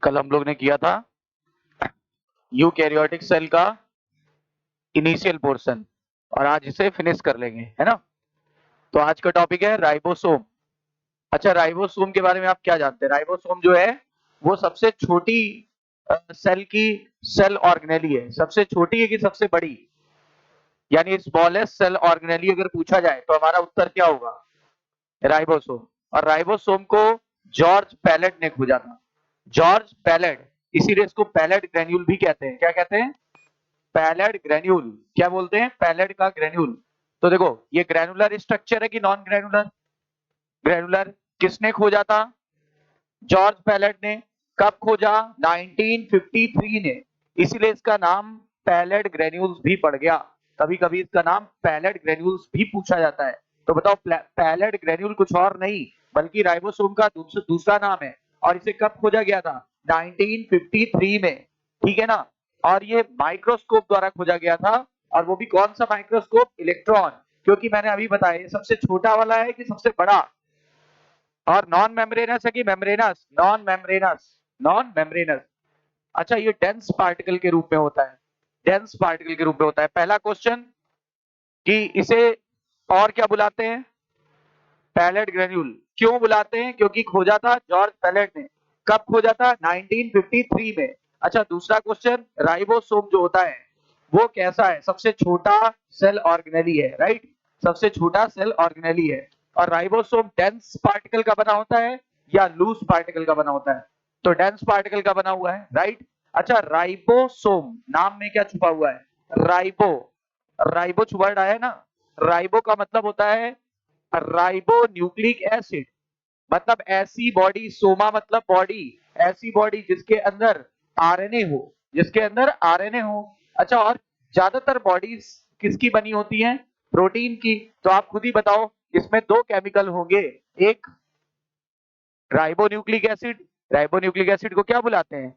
कल हम लोग ने किया था यूकैरियोटिक सेल का इनिशियल पोर्शन और आज इसे फिनिश कर लेंगे, है ना। तो आज का टॉपिक है राइबोसोम। अच्छा, राइबोसोम के बारे में आप क्या जानते हैं? राइबोसोम जो है वो सबसे छोटी सेल की सेल ऑर्गेनेली है। सबसे छोटी है कि सबसे बड़ी, यानी स्मॉलेस्ट सेल ऑर्गेनेली अगर पूछा जाए तो हमारा उत्तर क्या होगा? राइबोसोम। और राइबोसोम को जॉर्ज पैलेट ने खोजा था। जॉर्ज पैलेट, इसीलिए इसको पैलेट ग्रेन्यूल भी कहते हैं। क्या कहते हैं? Pellet granule. क्या बोलते हैं? पैलेट का ग्रेन्यूल। तो देखो, ये ग्रेनुलर स्ट्रक्चर है कि नॉन ग्रेनुलर? ग्रेनुलर। किसने खोजा था? जॉर्ज पैलेट ने। कब खोजा? 1953 ने। इसीलिए इसका नाम पैलेट ग्रेन्यूल्स भी पड़ गया। कभी कभी इसका नाम पैलेट ग्रेन्यूल्स भी पूछा जाता है। तो बताओ, पैलेट ग्रेन्यूल कुछ और नहीं बल्कि राइबोसोम का दूसरा नाम है। और इसे कब खोजा गया था? 1953 में। ठीक है ना। और ये माइक्रोस्कोप द्वारा खोजा गया था। और वो भी कौन सा माइक्रोस्कोप? इलेक्ट्रॉन। क्योंकि मैंने अभी बताया, ये सबसे छोटा वाला है कि सबसे बड़ा? और नॉन मेम्ब्रेनस है कि membranes? Non membranes. Non membranes. अच्छा, ये डेंस पार्टिकल के रूप में होता है। डेंस पार्टिकल के रूप में होता है। पहला क्वेश्चन कि इसे और क्या बुलाते हैं? Pellet granule. क्यों बुलाते हैं? क्योंकि खोजा था जॉर्ज पैलेट ने। कब खोजा था? 1953 में। अच्छा, दूसरा क्वेश्चन, राइबोसोम जो होता है वो कैसा है? सबसे छोटा सेल ऑर्गेनेली है, राइट। सबसे छोटा सेल ऑर्गेनेली है। और राइबोसोम डेंस पार्टिकल का बना होता है या लूज पार्टिकल का बना होता है? तो डेंस पार्टिकल का बना हुआ है, राइट। अच्छा, राइबोसोम नाम में क्या छुपा हुआ है? राइबो। राइबो वर्ड आया है ना। राइबो का मतलब होता है राइबो न्यूक्लिक एसिड। मतलब ऐसी बॉडी, सोमा मतलब बॉडी, ऐसी बॉडी जिसके अंदर आरएनए हो। जिसके अंदर आरएनए हो। अच्छा, और ज्यादातर बॉडीज किसकी बनी होती हैं? प्रोटीन की। तो आप खुद ही बताओ, इसमें दो केमिकल होंगे। एक राइबोन्यूक्लिक एसिड। राइबोन्यूक्लिक एसिड को क्या बुलाते हैं?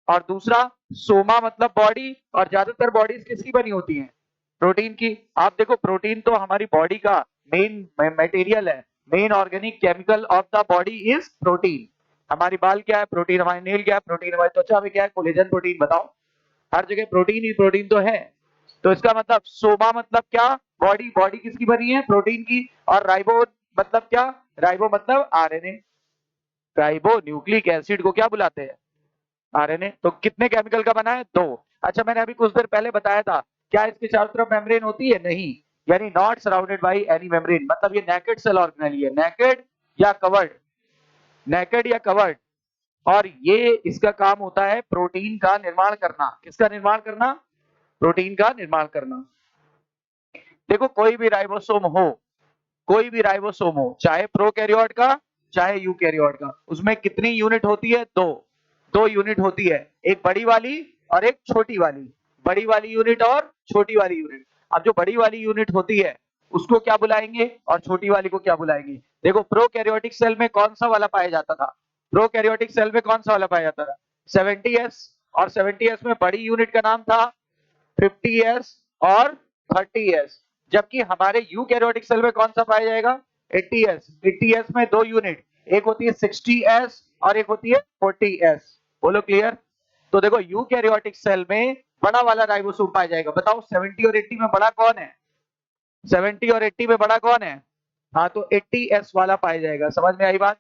और दूसरा सोमा मतलब बॉडी। और ज्यादातर बॉडीज किसकी बनी होती हैं? प्रोटीन की। आप देखो, प्रोटीन तो हमारी बॉडी का मेन मटेरियल है। Main organic chemical of the body is protein. हमारी बाल क्या है? प्रोटीन। हमारे नेल क्या है? प्रोटीन। हमारी त्वचा में क्या है? Collagen protein. बताओ, हर जगह प्रोटीन ही प्रोटीन तो है। तो इसका मतलब सोमा मतलब क्या? बॉडी। बॉडी किसकी बनी है? प्रोटीन की। और राइबो मतलब क्या? राइबो मतलब आरएनए। राइबो न्यूक्लिक एसिड को क्या बुलाते हैं? आरएनए। तो कितने केमिकल का बना है? दो। अच्छा, मैंने अभी कुछ देर पहले बताया था, क्या इसके चारों तरफ मेम्ब्रेन होती है? नहीं। यानी not surrounded by any membrane. मतलब ये नेकेड सेल ऑर्गेनेली है। नेकेड या कवर्ड? नेकेड या कवर्ड। और ये इसका काम होता है प्रोटीन का निर्माण करना। किसका निर्माण करना? प्रोटीन का निर्माण करना। देखो, कोई भी राइबोसोम हो, कोई भी राइबोसोम हो, चाहे प्रोकैरियोट का चाहे यूकैरियोट का, उसमें कितनी यूनिट होती है? दो। दो यूनिट होती है, एक बड़ी वाली और एक छोटी वाली। बड़ी वाली यूनिट और छोटी वाली यूनिट। अब जो बड़ी वाली यूनिट होती है उसको क्या बुलाएंगे और छोटी वाली को क्या बुलाएंगे? देखो, प्रोकैरियोटिक सेल में कौन सा वाला पाया जाता था? प्रोकैरियोटिक सेल में कौन सा वाला पाया जाता था? 70s। और 70s में बड़ी यूनिट का नाम था 50s और 30s। जबकि हमारे यूकैरियोटिक सेल में कौन सा पाया जाएगा? 80s। 80s में दो यूनिट, एक होती है 60s और एक होती है 40s। बोलो क्लियर? तो देखो, यूकैरियोटिक सेल में बड़ा वाला राइबोसोम पाया जाएगा। बताओ, 70 और 80 में बड़ा कौन है? 70 और 80 में बड़ा कौन है? हाँ, तो 80s वाला पाया जाएगा। समझ में आई बात?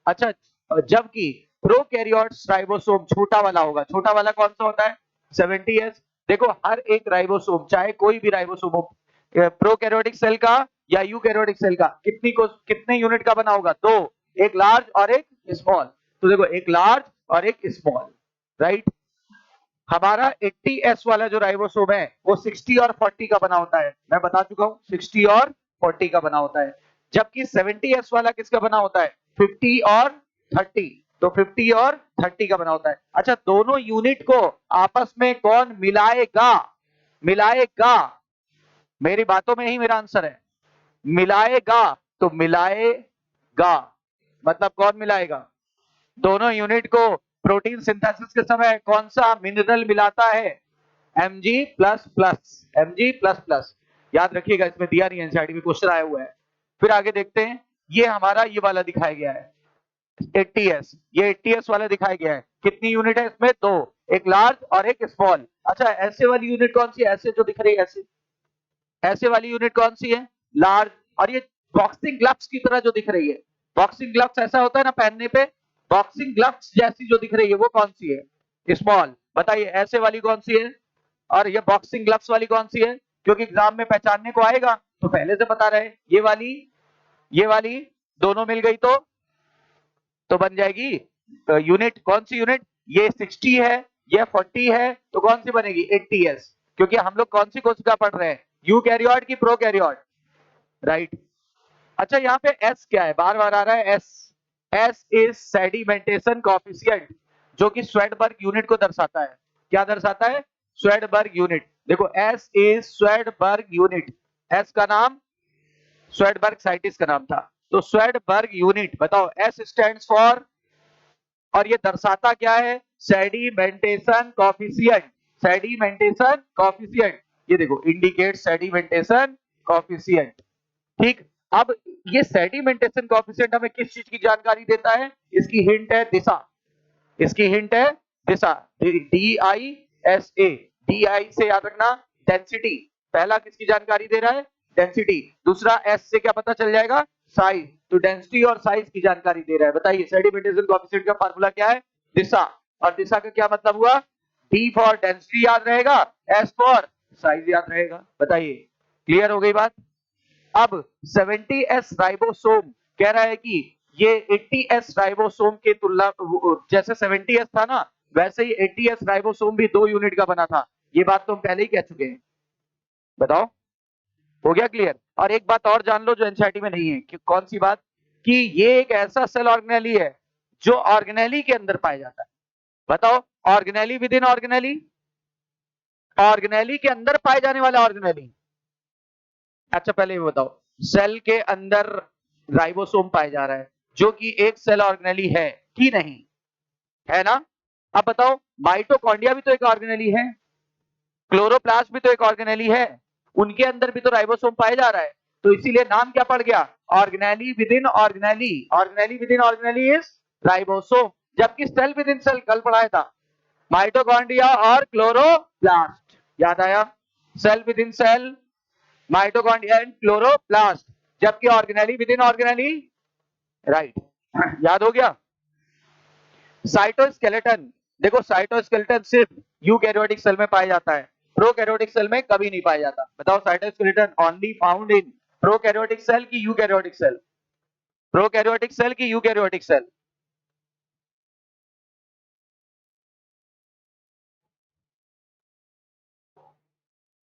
अच्छा, जबकि प्रोकैरियोट्स राइबोसोम छोटा वाला होगा। छोटा वाला कौन सा होता है? 70s। देखो, हर एक राइबोसोम, चाहे कोई भी राइबोसोम हो, प्रोकैरियोटिक सेल का या यूकैरियोटिक सेल का, कितने यूनिट का बना होगा? दो। एक लार्ज और एक स्मॉल। तो देखो, एक लार्ज और एक स्मॉल, राइट। हमारा 80s वाला जो राइबोसोम है वो 60 और 40 का बना होता है। मैं बता चुका हूं, 60 और 40 का बना होता है। जबकि 70s वाला किसका बना होता है? 50 और 30। तो 50 और 30 का बना होता है। अच्छा, दोनों यूनिट को आपस में कौन मिलाएगा? मिलाएगा। मेरी बातों में ही मेरा आंसर है। मिलाएगा। तो मिलाएगा मतलब कौन मिलाएगा? दोनों यूनिट को प्रोटीन सिंथेसिस के समय कौन सा मिनरल मिलाता है? Mg plus plus. Mg plus plus. याद रखिएगा, इसमें दिया नहीं, एनसीईआरटी में क्वेश्चन आया हुआ है। फिर आगे देखते हैं, ये हमारा ये वाला दिखाया गया है। 80s, ये 80s वाला दिखाया गया है। कितनी यूनिट है इसमें? दो, एक लार्ज और एक स्मॉल। अच्छा, ऐसे वाली यूनिट कौन सी है? ऐसे जो दिख रही है, ऐसे ऐसे वाली यूनिट कौन सी है? लार्ज। और ये बॉक्सिंग ग्लव्स की तरह जो दिख रही है, बॉक्सिंग ग्लव्स ऐसा होता है ना पहनने पे, बॉक्सिंग ग्लव्स जैसी जो दिख रही है वो कौन सी है? स्मॉल। बताइए ऐसे वाली कौन सी है और ये बॉक्सिंग ग्लव्स वाली कौन सी है? क्योंकि एग्जाम में पहचानने को आएगा तो पहले से बता रहे हैं। ये वाली दोनों मिल गई तो बन जाएगी यूनिट। कौन सी यूनिट? ये 60 है, ये 40 है, तो कौन सी बनेगी? 80s। क्योंकि हम लोग कौन सी कोशिका पढ़ रहे हैं? यूकैरियोट की प्रोकैरियोट, राइट। अच्छा, यहाँ पे एस क्या है? बार बार आ रहा है S. S is sedimentation coefficient, जो कि स्वेडबर्ग यूनिट को दर्शाता है। क्या दर्शाता है? Svedberg unit. देखो S is Svedberg unit. S का नाम स्वेडबर्ग साइटिस का नाम था। तो स्वेडबर्ग यूनिट, बताओ एस स्टैंड्स फॉर, और ये दर्शाता क्या है? Sedimentation coefficient. सेडिमेंटेशन कोएफिशिएंट, ये देखो इंडिकेट सेडिमेंटेशन कोएफिशिएंट। ठीक। अब ये सेडिमेंटेशन कोएफिशिएंट हमें किस चीज की जानकारी देता है? इसकी हिंट है दिशा। इसकी हिंट है दिशा, DISA। DI से याद रखना डेंसिटी। पहला किसकी जानकारी दे रहा है? डेंसिटी। दूसरा एस से क्या पता चल जाएगा? साइज। तो डेंसिटी और साइज की जानकारी दे रहा है। बताइए सेडिमेंटेशन कोएफिशिएंट का फार्मूला क्या है? दिशा। और दिशा का क्या मतलब हुआ? D फॉर डेंसिटी याद रहेगा, S फॉर साइज याद रहेगा। बताइए क्लियर हो गई बात? अब 70s राइबोसोम कह रहा है कि ये 80s राइबोसोम के तुलना, जैसे 70s था ना, वैसे ही 80s राइबोसोम भी 2 यूनिट का बना था। ये बात तो हम पहले ही कह चुके हैं। बताओ हो गया क्लियर? और एक बात और जान लो जो एनसीईआरटी में नहीं है, कि कौन सी बात? कि ये एक ऐसा सेल ऑर्गेनेली है जो ऑर्गेनेली के अंदर पाया जाता है। बताओ, organelle within organelle, organelle के अंदर पाए जाने वाला ऑर्गेनेली। अच्छा पहले ये बताओ, सेल के अंदर राइबोसोम पाया जा रहा है जो कि एक सेल ऑर्गेनेली है कि नहीं? है ना? अब बताओ, माइटोकॉन्ड्रिया भी तो एक ऑर्गेनेली है, क्लोरोप्लास्ट भी तो एक ऑर्गेनेली है, उनके अंदर भी तो राइबोसोम पाया जा रहा है। तो इसीलिए नाम क्या पड़ गया? Organelle within organelle. Organelle within organelle is ribosome. जबकि सेल विद इन सेल कल पढ़ाया था, माइटोकॉन्ड्रिया और क्लोरोप्लास्ट। याद आया? Cell within cell, mitochondria and chloroplast, जबकि organelle within organelle, right. याद हो गया? साइटोस्केलेटन, देखो साइटोस्केलेटन सिर्फ यूकैरियोटिक सेल में पाया जाता है, प्रोकैरियोटिक सेल में कभी नहीं पाया जाता। बताओ cytoskeleton only found in prokaryotic cell की यूकैरियोटिक सेल? प्रोकैरियोटिक सेल की यूकैरियोटिक सेल?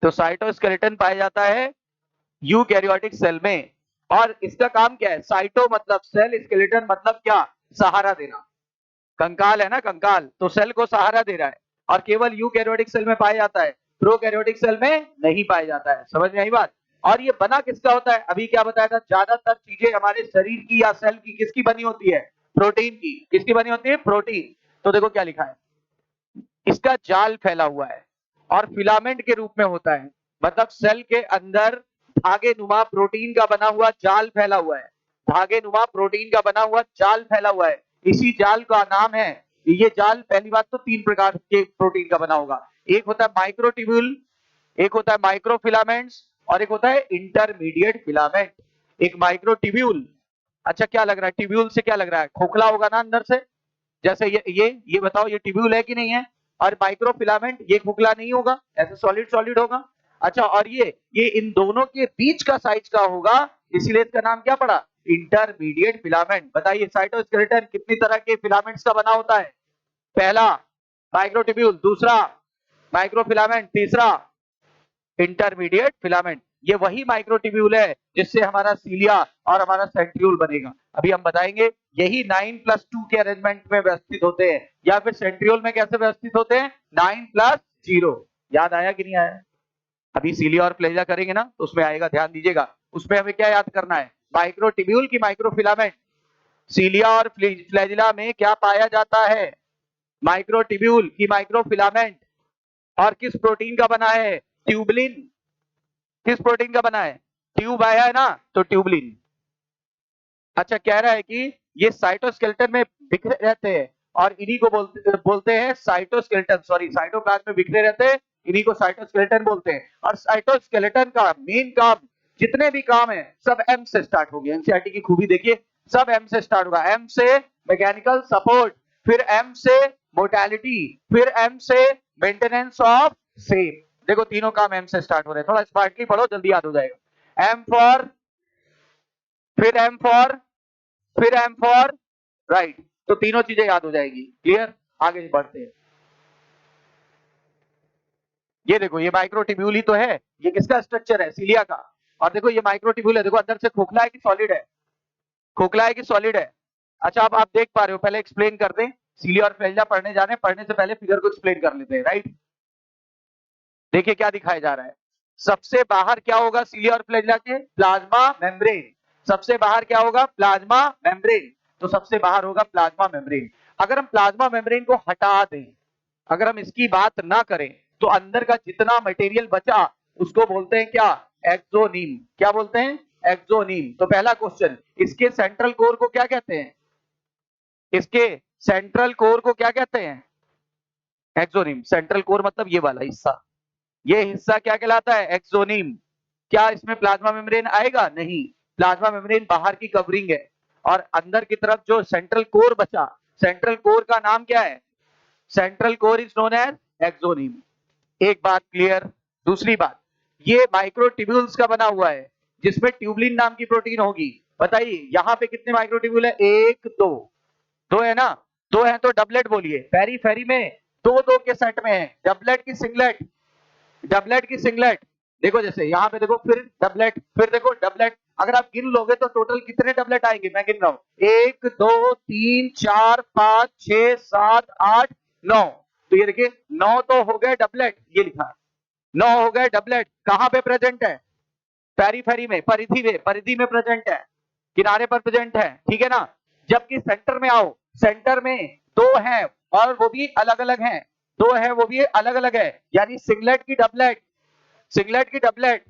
तो साइटोस्केलेटन पाया जाता है यूकैरियोटिक सेल में। और इसका काम क्या है? साइटो मतलब सेल, स्केलेटन मतलब क्या? सहारा देना। कंकाल है ना, कंकाल, तो सेल को सहारा दे रहा है। और केवल यूकैरियोटिक सेल में पाया जाता है, प्रोकैरियोटिक सेल में नहीं पाया जाता है। समझ में आई बात? और ये बना किसका होता है? अभी क्या बताया था? ज्यादातर चीजें हमारे शरीर की या सेल की किसकी बनी होती है? प्रोटीन की। किसकी बनी होती है? प्रोटीन। तो देखो क्या लिखा है, इसका जाल फैला हुआ है और फिलामेंट के रूप में होता है। मतलब सेल के अंदर धागे नुमा प्रोटीन का बना हुआ जाल फैला हुआ है। धागे नुमा प्रोटीन का बना हुआ जाल फैला हुआ है। इसी जाल का नाम है, ये जाल पहली बात तो 3 प्रकार के प्रोटीन का बना होगा। एक होता है माइक्रोट्यूब्यूल, एक होता है माइक्रोफिलामेंट्स, और एक होता है इंटरमीडिएट फिलामेंट। एक माइक्रोट्यूब्यूल, अच्छा क्या लग रहा है? ट्यूब्यूल से क्या लग रहा है? खोखला होगा ना अंदर से। जैसे ये बताओ, ये ट्यूब्यूल है कि नहीं है? और माइक्रोफिलामेंट ये खोखला नहीं होगा, ऐसे सॉलिड सॉलिड होगा। अच्छा, और ये इन दोनों के बीच का साइज का होगा, इसीलिए इसका नाम क्या पड़ा? Intermediate filament. बताइए साइटोस्केलेटन कितनी तरह के फिलामेंट्स का बना होता है? पहला माइक्रोट्यूब्यूल, दूसरा माइक्रोफिलामेंट, तीसरा इंटरमीडिएट फिलामेंट। ये वही माइक्रोट्यूब्यूल है जिससे हमारा सीलिया और हमारा सेंट्रियोल बनेगा। अभी हम बताएंगे यही 9+2 के अरेंजमेंट में व्यवस्थित होते हैं, या फिर सेंट्रियोल में कैसे व्यवस्थित होते हैं? 9+0। याद आया कि नहीं आया? अभी सीलिया और फ्लैजिला करेंगे ना तो उसमें आएगा, ध्यान दीजिएगा। उसमें हमें क्या याद करना है? माइक्रोट्यूब्यूल की माइक्रोफिलामेंट। सीलिया और फ्लैजिला में क्या पाया जाता है? माइक्रोट्यूब्यूल की माइक्रोफिलामेंट। और किस प्रोटीन का बना है? ट्यूबलिन। किस प्रोटीन का बना है? ट्यूब आया है ना, तो ट्यूबलिन। अच्छा कह रहा है कि ये साइटोस्केलेटन में बिखरे रहते हैं और इन्हीं को बोलते हैं साइटोस्केलेटन, सॉरी साइटोप्लाज्म में बिखरे रहते हैं, इन्हीं को साइटोस्केलेटन बोलते हैं। और साइटोस्केलेटन का मेन काम, जितने भी काम है सब एम से स्टार्ट हो गया। एनसीईआरटी की खूबी देखिए, सब एम से स्टार्ट होगा। एम से मैकेनिकल सपोर्ट, फिर एम से मोर्टेलिटी, फिर एम से मेंटेनेंस ऑफ सेम। देखो तीनों काम एम से स्टार्ट हो रहे हैं, थोड़ा स्मार्टली पढ़ो जल्दी याद हो जाएगा। एम फॉर, फिर एम फॉर, फिर एम फॉर राइट, तो तीनों चीजें याद हो जाएगी। क्लियर, आगे बढ़ते हैं। ये देखो ये माइक्रोट्यूब्यूल ही तो है, ये किसका स्ट्रक्चर है, सीलिया का। और देखो ये माइक्रोट्यूब्यूल है, देखो अंदर से खोखला है कि सॉलिड है, खोखला है कि सॉलिड है। अच्छा अब आप देख पा रहे हो, पहले एक्सप्लेन कर दें, सीलिया और फ्लैजिला पढ़ने जा रहे हैं, पढ़ने से पहले फिगर को एक्सप्लेन कर लेते हैं। राइट, देखिए क्या दिखाया जा रहा है। सबसे बाहर क्या होगा सीलिया और फ्लैजिला के, प्लाज्मा मेम्ब्रेन। सबसे बाहर क्या होगा, प्लाज्मा मेम्ब्रेन। तो सबसे बाहर होगा प्लाज्मा मेम्ब्रेन। अगर हम प्लाज्मा मेम्ब्रेन को हटा दें, अगर हम इसकी बात ना करें, तो अंदर का जितना मटेरियल बचा उसको बोलते हैं क्या, एक्सोनीम। क्या बोलते हैं, एक्सोनीम। तो पहला क्वेश्चन, इसके सेंट्रल कोर को क्या कहते हैं, इसके सेंट्रल कोर को क्या कहते हैं, एक्सोनीम। सेंट्रल कोर मतलब ये वाला हिस्सा, ये हिस्सा क्या कहलाता है, एक्सोनीम। क्या इसमें प्लाज्मा मेम्ब्रेन आएगा, नहीं, प्लाज्मा मेम्ब्रेन बाहर की कवरिंग है। और अंदर की तरफ जो सेंट्रल कोर बचा, सेंट्रल कोर का नाम क्या है, central core is known as axoneme. एक बात क्लियर। दूसरी बात, ये माइक्रोट्यूब्यूल्स का बना हुआ है, जिसमें ट्यूबलिन नाम की प्रोटीन होगी। बताइए यहाँ पे कितने माइक्रोट्यूब्यूल है, एक दो, दो है ना, दो है तो डबलेट बोलिए। फेरी फेरी में दो दो के सेट में है, डबलेट की सिंगलेट, डबलेट की सिंगलेट। देखो जैसे यहाँ पे देखो, फिर डबलेट, फिर देखो डबलेट। अगर आप गिन लोगे तो टोटल कितने डबलेट आएंगे, मैं गिन रहा हूं, एक दो तीन चार पांच छह सात आठ नौ। तो ये देखिए 9 तो हो गए डबलेट, ये लिखा है 9 हो गए डबलेट। कहां पे प्रेजेंट है, पेरीफेरी में, परिधि में, परिधि में प्रेजेंट है, किनारे पर प्रेजेंट है, ठीक है ना। जबकि सेंटर में आओ, सेंटर में दो हैं और वो भी अलग अलग हैं, दो है वो भी अलग अलग है, यानी सिंगलेट की डबलेट, सिंगलेट की डबलेट।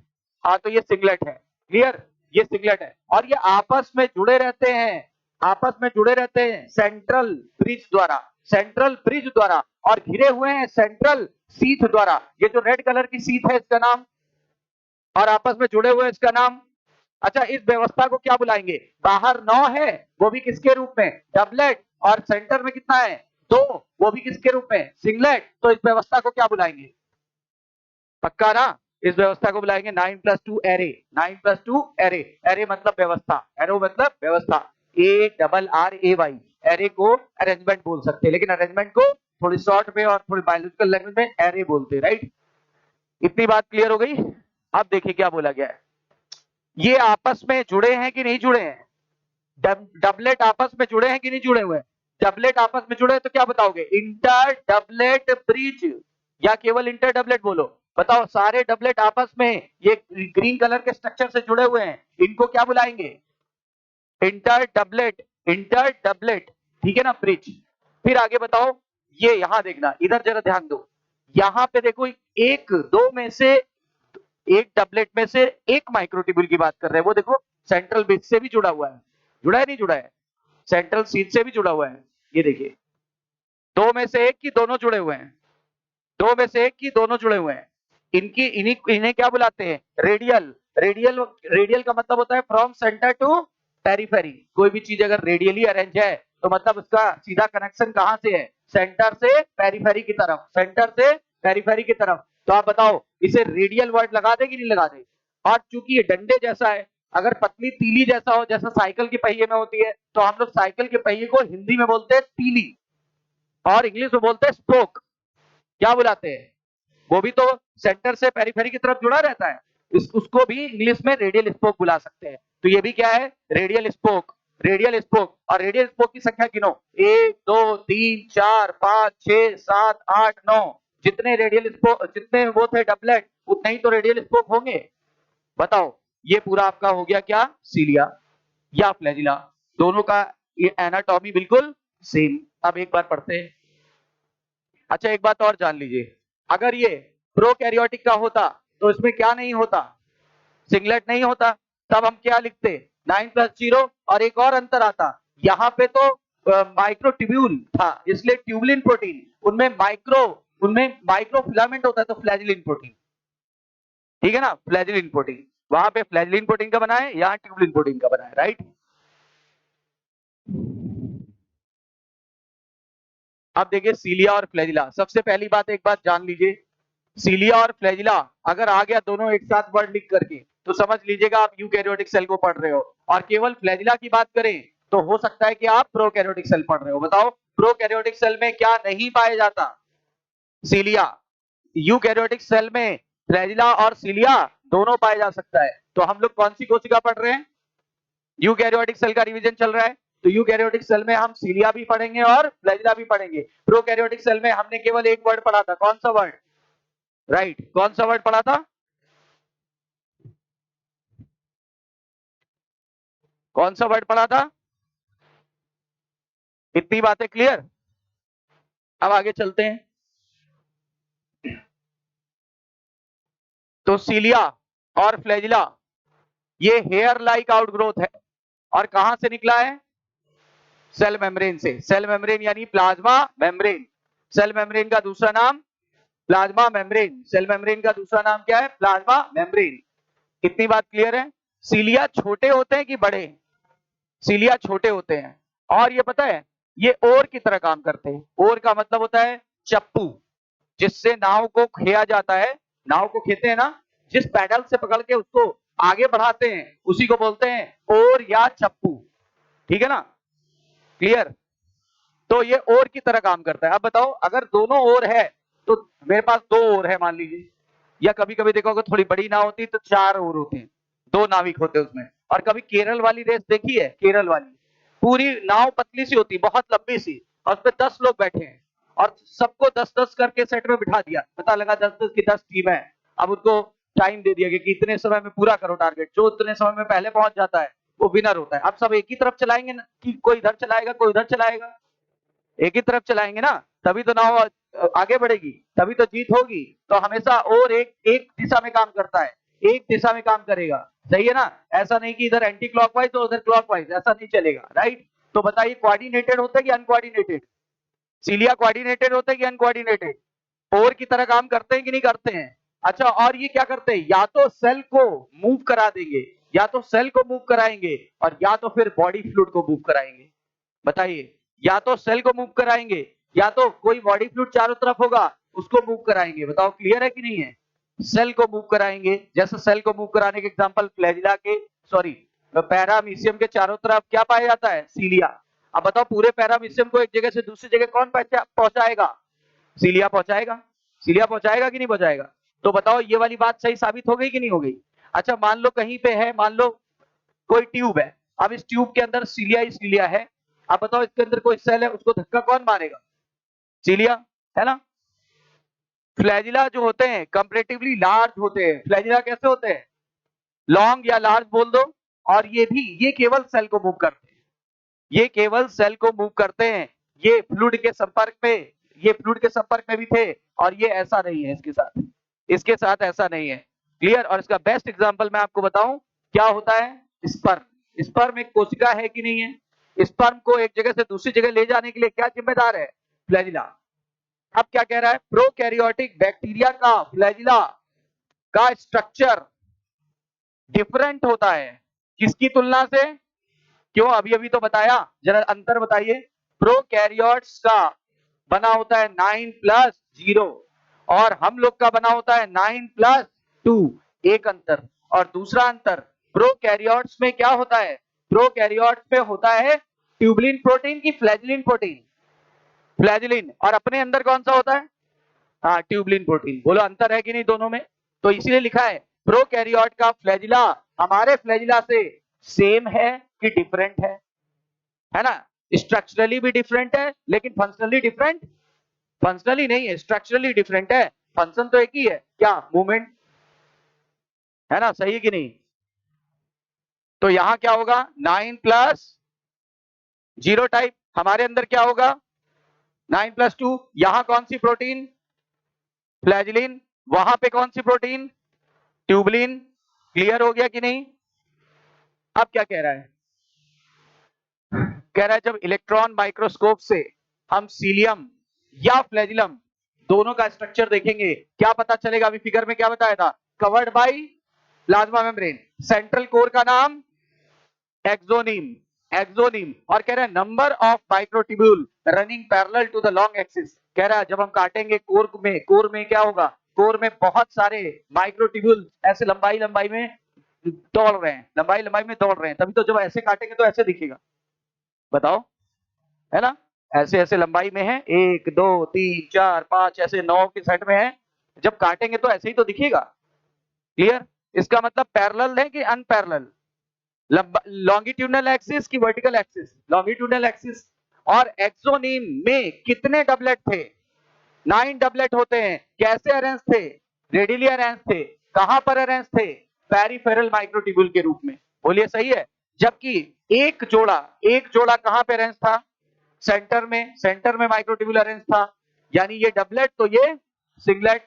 हाँ तो ये सिंगलेट है, क्लियर, ये सिंगलेट है। और ये आपस में जुड़े रहते हैं, आपस में जुड़े रहते हैं सेंट्रल ब्रिज द्वारा, सेंट्रल ब्रिज द्वारा, और घिरे हुए हैं सेंट्रल सीथ द्वारा। ये जो रेड कलर की सीथ है इसका नाम, और आपस में जुड़े हुए इसका नाम। अच्छा इस व्यवस्था को क्या बुलाएंगे, बाहर 9 है वो भी किसके रूप में, डबलेट, और सेंटर में कितना है, 2, वो भी किसके रूप में, सिंगलेट। तो इस व्यवस्था को क्या बुलाएंगे, पक्का ना, इस व्यवस्था को बुलाएंगे 9+2 एरे, 9+2 एरे। एरे मतलब व्यवस्था, एरो मतलब व्यवस्था, ARRAY। एरे को अरेंजमेंट बोल सकते हैं, लेकिन अरेंजमेंट को थोड़ी शॉर्ट में और थोड़ी बायोलॉजिकल लैंग्वेज में एरे बोलते हैं। राइट, इतनी बात क्लियर हो गई। अब देखिए क्या बोला गया है, ये आपस में जुड़े हैं कि नहीं जुड़े हैं, डबलेट आपस में जुड़े हैं कि नहीं जुड़े हुए हैं। डबलेट आपस में जुड़े हैं तो क्या बताओगे, इंटर डबलेट ब्रिज, या केवल इंटर डबलेट बोलो, बताओ। सारे डबलेट आपस में ये ग्रीन कलर के स्ट्रक्चर से जुड़े हुए हैं, इनको क्या बुलाएंगे, इंटर डबलेट, इंटर डबलेट, ठीक है ना, ब्रिज। फिर आगे बताओ, ये यहां देखना, इधर जरा ध्यान दो, यहां पे देखो, एक दो में से, एक डबलेट में से एक माइक्रोट्यूब्यूल की बात कर रहे हैं, वो देखो सेंट्रल ब्रिज से भी जुड़ा हुआ है, जुड़ा है नहीं जुड़ा है, सेंट्रल सीट से भी जुड़ा हुआ है। ये देखिए दो में से एक की दोनों जुड़े हुए हैं, दो में से एक की दोनों जुड़े हुए हैं। इनकी इन्हें क्या बुलाते हैं, रेडियल। रेडियल, रेडियल का मतलब होता है फ्रॉम सेंटर टू पेरीफेरी। कोई भी चीज अगर रेडियली अरेंज है तो मतलब उसका सीधा कनेक्शन कहां से है, सेंटर से पेरीफेरी की तरफ, सेंटर से पेरीफेरी की तरफ। तो आप बताओ इसे रेडियल वर्ड लगा दे कि नहीं लगा दे। और चूंकि ये डंडे जैसा है, अगर पतली तीली जैसा हो, जैसा साइकिल के पहिए में होती है, तो हम लोग साइकिल के पहिए को हिंदी में बोलते हैं तीली, और इंग्लिश में बोलते हैं स्पोक। क्या बुलाते हैं, वो भी तो सेंटर से पेरीफेरी की तरफ जुड़ा रहता है, उसको भी इंग्लिश में रेडियल स्पोक बुला सकते हैं। तो ये भी क्या है, रेडियल स्पोक, रेडियल स्पोक। और रेडियल स्पोक की संख्या गिनो, 1 2 3 4 5 6 7 8 9, जितने रेडियल स्पोक, जितने वो थे डबलेट, उतने ही तो रेडियल स्पोक होंगे। बताओ, ये पूरा आपका हो गया क्या, सीलिया या फ्लैजिला, दोनों का ये एनाटॉमी बिल्कुल सेम। अब एक बार पढ़ते हैं। अच्छा एक बात और जान लीजिए, अगर ये प्रोकैरियोटिक का होता तो इसमें क्या नहीं होता, सिंगलेट नहीं होता, तब हम क्या लिखते, 9+0। और एक और अंतर आता, यहाँ पे तो माइक्रोट्यूब्यूल था, इसलिए ट्यूबुलिन प्रोटीन। उनमें माइक्रो फिलामेंट होता है, तो फ्लैजिलिन प्रोटीन। ठीक है ना, फ्लैजिलिन प्रोटीन। वहां पे फ्लैजिलिन प्रोटीन का बना है, यहाँ ट्यूबुलिन प्रोटीन का बना है, राइट। अब देखिए सीलिया और फ्लैजिला। सबसे पहली बात एक बात जान लीजिए, सीलिया और फ्लैजिला अगर आ गया दोनों एक साथ वर्ड लिख करके, तो समझ लीजिएगा आप यूकैरियोटिक सेल को पढ़ रहे हो। और केवल फ्लैजिला की बात करें तो हो सकता है कि आप प्रोकैरियोटिक सेल पढ़ रहे हो। बताओ प्रोकैरियोटिक सेल में क्या नहीं पाया जाता? सीलिया। यूकैरियोटिक सेल में फ्लैजिला और सीलिया दोनों पाया जा सकता है। तो हम लोग कौन सी कोशिका पढ़ रहे हैं? यूकैरियोटिक सेल का रिवीजन चल रहा है। तो यूकैरियोटिक सेल में हम सीलिया भी पढ़ेंगे और फ्लैजिला भी पढ़ेंगे। प्रोकैरियोटिक सेल में हमने केवल एक वर्ड पढ़ा था, कौन सा वर्ड? राइट, कौन सा वर्ड पढ़ा था? कौन सा वर्ड पढ़ा था? इतनी बातें क्लियर? अब आगे चलते हैं। तो सीलिया और फ्लैजिला ये हेयर लाइक आउटग्रोथ है, और कहां से निकला है? सेल मेम्ब्रेन से। सेल मेम्ब्रेन यानी प्लाज्मा मेम्ब्रेन। सेल मेम्ब्रेन का दूसरा नाम प्लाज्मा मेम्ब्रेन। सेल मेम्ब्रेन का दूसरा नाम क्या है? Plasma membrane. कितनी बात क्लियर है? सीलिया छोटे होते हैं कि बड़े? सीलिया छोटे होते हैं। और ये पता है ये ओर की तरह काम करते हैं। ओर का मतलब होता है चप्पू, जिससे नाव को खेया जाता है। नाव को खेते हैं ना, जिस पैडल से पकड़ के उसको आगे बढ़ाते हैं उसी को बोलते हैं ओर या चप्पू। ठीक है ना, क्लियर? तो ये ओर की तरह काम करता है। अब बताओ अगर दोनों ओर है तो मेरे पास दो ओर है मान लीजिए, या कभी कभी देखोगे थोड़ी बड़ी नाव होती है तो चार ओर होते हैं, दो नाविक होते हैं उसमें। और कभी केरल वाली रेस देखी है? केरल वाली पूरी नाव पतली सी होती, बहुत लंबी सी, और उसपे 10 लोग बैठे हैं, और सबको 10-10 करके सेट में बिठा दिया। पता लगा 10-10 की 10 टीम है। अब उनको टाइम दे दिया कि इतने समय में पूरा करो टारगेट। जो इतने समय में पहले पहुंच जाता है वो विनर होता है। अब सब एक ही तरफ चलाएंगे ना, कि कोई इधर चलाएगा कोई उधर चलाएगा? एक ही तरफ चलाएंगे ना, तभी तो नाव आगे बढ़ेगी, तभी तो जीत होगी। तो हमेशा और एक एक दिशा में काम करता है, एक दिशा में काम करेगा। सही है ना? ऐसा नहीं कि इधर एंटी क्लॉकवाइज तो उधर क्लॉकवाइज, ऐसा नहीं चलेगा, राइट। तो बताइए कोऑर्डिनेटेड होता है कि अनकोऑर्डिनेटेड? सीलिया कोऑर्डिनेटेड होता है कि अनकोऑर्डिनेटेड? और की तरह काम करते हैं कि नहीं करते हैं? अच्छा, और ये क्या करते हैं? या तो सेल को मूव करा देंगे, या तो सेल को मूव कराएंगे, और या तो फिर बॉडी फ्लूइड को मूव कराएंगे। बताइए, या तो सेल को मूव कराएंगे, या तो कोई बॉडी फ्लूइड चारों तरफ होगा उसको मूव कराएंगे। बताओ क्लियर है कि नहीं है? सेल को मूव कराएंगे, जैसे सेल को मूव कराने के एग्जांपल फ्लैजिला के, सॉरी, पैरामीशियम के चारों तरफ क्या पाया जाता है? सीलिया। अब बताओ पूरे पैरामीशियम को एक जगह से दूसरी जगह कौन पहुंचाएगा? सीलिया पहुंचाएगा। सीलिया पहुंचाएगा कि नहीं पहुंचाएगा? तो बताओ ये वाली बात सही साबित हो गई कि नहीं हो गई? अच्छा, मान लो कहीं पे है, मान लो कोई ट्यूब है, अब इस ट्यूब के अंदर सीलिया ही सीलिया है। अब बताओ इसके अंदर कोई सेल है, उसको धक्का कौन मारेगा? सीलिया, है ना? फ्लैजिला जो होते हैं कंपैरेटिवली लार्ज होते हैं। फ्लैजिला कैसे होते हैं? लॉन्ग या लार्ज बोल दो। और ये केवल सेल को मूव करते हैं, ये केवल सेल को मूव करते हैं। ये फ्लूइड के संपर्क में, ये फ्लूइड के संपर्क में भी थे, और ये ऐसा नहीं है इसके साथ, इसके साथ ऐसा नहीं है। क्लियर? और इसका बेस्ट एग्जांपल मैं आपको बताऊं क्या होता है? स्पर्म। स्पर्म एक कोशिका है कि नहीं है? स्पर्म को एक जगह से दूसरी जगह ले जाने के लिए क्या जिम्मेदार है? फ्लैजिला। अब क्या कह रहा है? प्रोकैरियोटिक बैक्टीरिया का फ्लैजिला का स्ट्रक्चर डिफरेंट होता है। किसकी तुलना से? क्यों? अभी अभी तो बताया, जरा अंतर बताइए। प्रोकैरियोट्स का बना होता है 9+0, और हम लोग का बना होता है 9+2। एक अंतर। और दूसरा अंतर, प्रोकैरियोट्स में क्या होता है? प्रोकैरियोट्स में होता है ट्यूबुलिन प्रोटीन की फ्लैजिलिन प्रोटीन? फ्लैजिलिन। और अपने अंदर कौन सा होता है? हाँ, ट्यूबुलिन प्रोटीन। बोलो अंतर है कि नहीं दोनों में? तो इसीलिए लिखा है प्रोकैरियोट का फ्लैजिला हमारे फ्लैजिला से सेम है कि डिफरेंट है ना? स्ट्रक्चरली भी डिफरेंट है, लेकिन फंक्शनली डिफरेंट, फंक्शनली नहीं है, स्ट्रक्चरली डिफरेंट है। फंक्शन तो एक ही है, क्या? मूवमेंट, है ना? सही है कि नहीं? तो यहां क्या होगा? 9+0 टाइप। हमारे अंदर क्या होगा? 9+2। यहां कौन सी प्रोटीन? फ्लैजिलिन। वहां पे कौन सी प्रोटीन? ट्यूबुलिन। क्लियर हो गया कि नहीं? अब क्या कह रहा है? कह रहा है जब इलेक्ट्रॉन माइक्रोस्कोप से हम सीलियम या फ्लैजिलम दोनों का स्ट्रक्चर देखेंगे, क्या पता चलेगा? अभी फिगर में क्या बताया था? Covered by plasma membrane, central core का नाम एक्सोनिम, एक्सोनिम। और कह रहा है number of microtubule running parallel to the long axis. कह रहा है जब हम काटेंगे कोर में क्या होगा? कोर में बहुत सारे माइक्रोट्यूब्यूल ऐसे लंबाई लंबाई में दौड़ रहे हैं, लंबाई लंबाई में दौड़ रहे हैं, तभी तो जब ऐसे काटेंगे तो ऐसे दिखेगा, बताओ, है ना? ऐसे ऐसे लंबाई में है, 1 2 3 4 5 ऐसे 9 के सेट में है, जब काटेंगे तो ऐसे ही तो दिखेगा। क्लियर? इसका मतलब पैरेलल है कि अनपैरेलल? लॉन्गिट्यूडनल एक्सिस की वर्टिकल एक्सिस? Longitudinal axis. और एक्सोनीम में कितने डबलेट थे? 9 डबलेट होते हैं। कैसे अरेंज थे? रेडियली अरेंज थे। कहां पर अरेंज थे? पेरिफेरल माइक्रोट्यूब्यूल के रूप में। बोलिए सही है। जबकि एक जोड़ा कहां पे अरेंज था? सेंटर में माइक्रोट्यूब्यूल अरेंज था। यानी ये डबलेट तो ये सिंगलेट,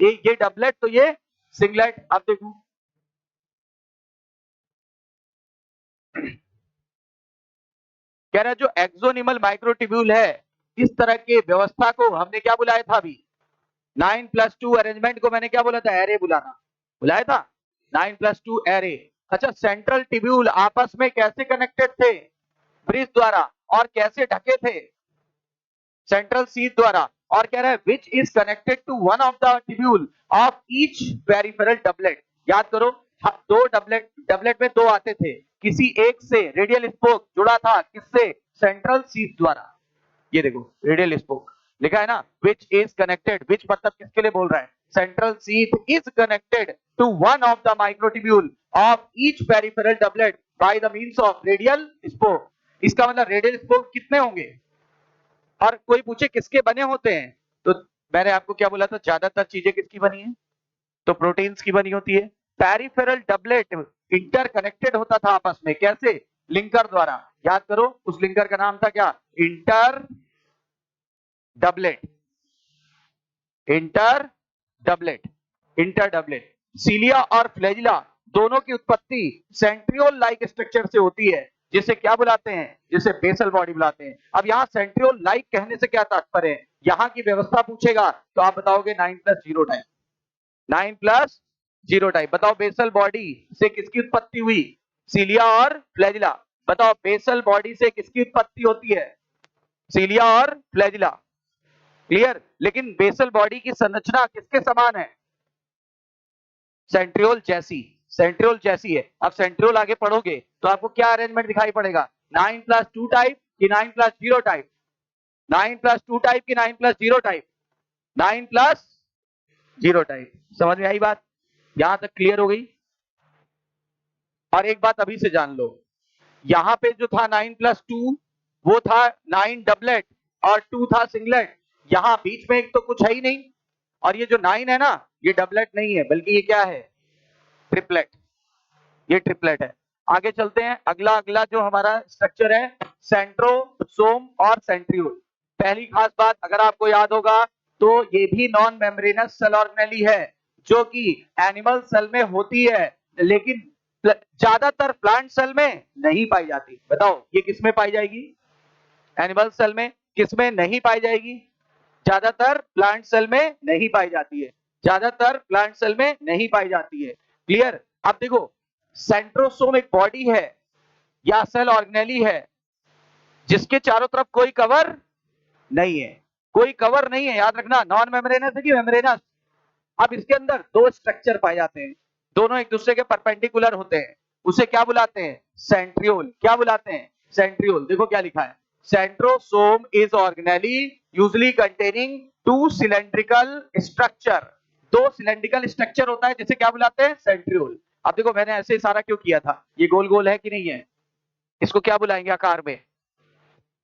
ये डबलेट तो ये सिंगलेट। अब देखो कह रहा है जो एक्सोनिमल माइक्रोट्यूब्यूल है, इस तरह के व्यवस्था को हमने क्या बुलाया था? अभी 9+2 अरेंजमेंट को मैंने क्या बोला था? एरे बुलाया था। 9+2 एरे। अच्छा, सेंट्रल ट्यूब्यूल आपस में कैसे कनेक्टेड थे? ब्रिज द्वारा। और कैसे ढके थे? सेंट्रल सीथ द्वारा। और कह रहा है which is connected to one of the tubule of each peripheral doublet. याद करो, दो डबलेट में दो आते थे, किसी एक से रेडियल स्पोक जुड़ा था, किससे? सेंट्रल सीथ द्वारा। ये देखो रेडियल स्पोक लिखा है ना, विच इज कनेक्टेड, विच मतलब किसके लिए बोल रहा है? Central sheath is connected to one of the microtubule of each peripheral doublet by the means of radial spoke. इसका मतलब रेडियल स्पोक कितने होंगे? और कोई पूछे किसके बने होते हैं, तो मैंने आपको क्या बोला था? ज्यादातर चीजें किसकी बनी है? तो प्रोटीन्स की बनी होती है। पेरिफेरल डबलेट इंटरकनेक्टेड होता था आपस में, कैसे? लिंकर द्वारा। याद करो, उस लिंकर का नाम था क्या? Inter doublet, inter doublet, inter doublet. Cilia और फ्लैजिला दोनों की उत्पत्ति सेंट्रियोल लाइक स्ट्रक्चर से होती है, जिसे क्या बुलाते हैं? जिसे बेसल बॉडी बुलाते हैं। अब यहाँ सेंट्रियोल लाइक कहने से क्या तात्पर्य है? यहाँ की व्यवस्था पूछेगा तो आप बताओगे 9+0 टाइप, 9+0 टाइप। बताओ बेसल बॉडी से किसकी उत्पत्ति हुई? सीलिया और फ्लैजिला। बताओ बेसल बॉडी से किसकी उत्पत्ति होती है? सीलिया और फ्लैजिला। क्लियर? लेकिन बेसल बॉडी की संरचना किसके समान है? सेंट्रियोल जैसी, सेंट्रियोल जैसी है। अब सेंट्रियोल आगे पढ़ोगे तो आपको क्या अरेंजमेंट दिखाई पड़ेगा? 9+2 टाइप कि 9+0 टाइप? 9+2 टाइप कि 9+0 टाइप? 9+0 टाइप। समझ में आई बात? यहां तक क्लियर हो गई? और एक बात अभी से जान लो, यहां पे जो था 9+2 वो था 9 डबलेट और 2 था सिंगलेट। यहां बीच में एक तो कुछ है ही नहीं। और ये जो 9 है ना, ये डबलेट नहीं है, बल्कि ये क्या है? ट्रिपलेट। ये ट्रिपलेट है। आगे चलते हैं। अगला जो हमारा स्ट्रक्चर है, सेंट्रोसोम और सेंट्रियोल। पहली खास बात अगर आपको याद होगा तो ये भी नॉन मेम्ब्रेनस सेल ऑर्गेनेली है, जो कि एनिमल सेल में होती है, लेकिन ज्यादातर प्लांट सेल में नहीं पाई जाती। बताओ ये किसमें पाई जाएगी? एनिमल सेल में। किसमें नहीं पाई जाएगी? ज्यादातर प्लांट सेल में नहीं पाई जाती है, ज्यादातर प्लांट सेल में नहीं पाई जाती है। क्लियर? अब देखो, सेंट्रोसोम एक बॉडी है या सेल ऑर्गेनेली है जिसके चारों तरफ कोई कवर नहीं है, कोई कवर नहीं है। याद रखना, नॉन मेम्ब्रेनस है कि मेम्ब्रेनस। अब इसके अंदर दो स्ट्रक्चर पाए जाते हैं, दोनों एक दूसरे के परपेंडिकुलर होते हैं। उसे क्या बुलाते हैं? सेंट्रियोल। क्या बुलाते हैं? सेंट्रियोल। देखो क्या लिखा है, centrosome is organelle usually containing two cylindrical structure. दो सिलेंड्रिकल स्ट्रक्चर होता है जिसे क्या बुलाते हैं? सेंट्रियोल। अब देखो मैंने ऐसे इशारा क्यों किया था, ये गोल गोल है कि नहीं है? इसको क्या बुलाएंगे आकार में?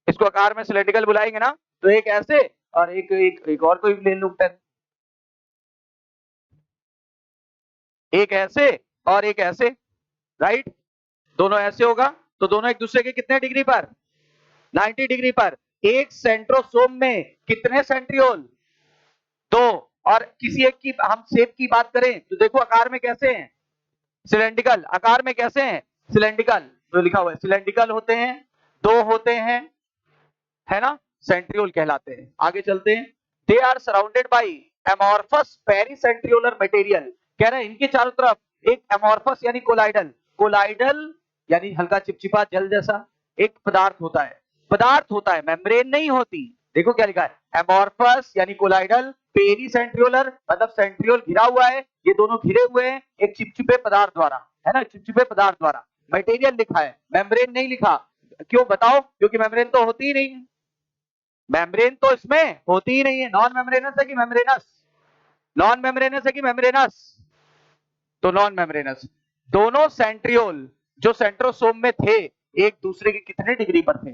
इसको आकार में सिलेंड्रिकल बुलाएंगे ना, तो एक ऐसे और एक और कोई ले लूं पेन, एक ऐसे और एक ऐसे, राइट? दोनों ऐसे होगा तो दोनों एक दूसरे के कितने डिग्री पर? 90 डिग्री पर। एक सेंट्रोसोम में कितने सेंट्रियोल? दो। और किसी एक की हम शेप की बात करें तो देखो आकार में कैसे हैं? सिलेंड्रिकल। आकार में कैसे हैं? सिलेंड्रिकल। जो लिखा हुआ है सिलेंड्रिकल होते हैं दो होते हैं, है ना, सेंट्रियोल कहलाते हैं। आगे चलते हैं। They are surrounded by amorphous pericentriolar material. कह रहे हैं इनके चारों तरफ एक एमॉर्फस यानी कोलाइडल, कोलाइडल यानी हल्का चिपचिपा जल जैसा एक पदार्थ होता है, पदार्थ होता है, मेम्ब्रेन नहीं होती। देखो क्या लिखा है, एमॉर्फस यानी कोलाइडल, पेरिसेंट्रियोलर मतलब सेंट्रियोल घिरा हुआ है, ये दोनों घिरे हुए हैं एक चिपचिपे पदार्थ द्वारा, है ना, चिपचिपे पदार्थ द्वारा। मटेरियल लिखा है, मेम्ब्रेन नहीं लिखा। क्यों बताओ? क्योंकि मेम्ब्रेन तो होती ही नहीं है, मेम्ब्रेन तो इसमें होती ही नहीं है। नॉन मेम्ब्रेनस है कि मेम्ब्रेनस? नॉन मेम्ब्रेनस है कि मेम्ब्रेनस? तो नॉन मेम्ब्रेनस। दोनों सेंट्रियोल जो सेंट्रोसोम में थे एक दूसरे के कितने डिग्री पर थे?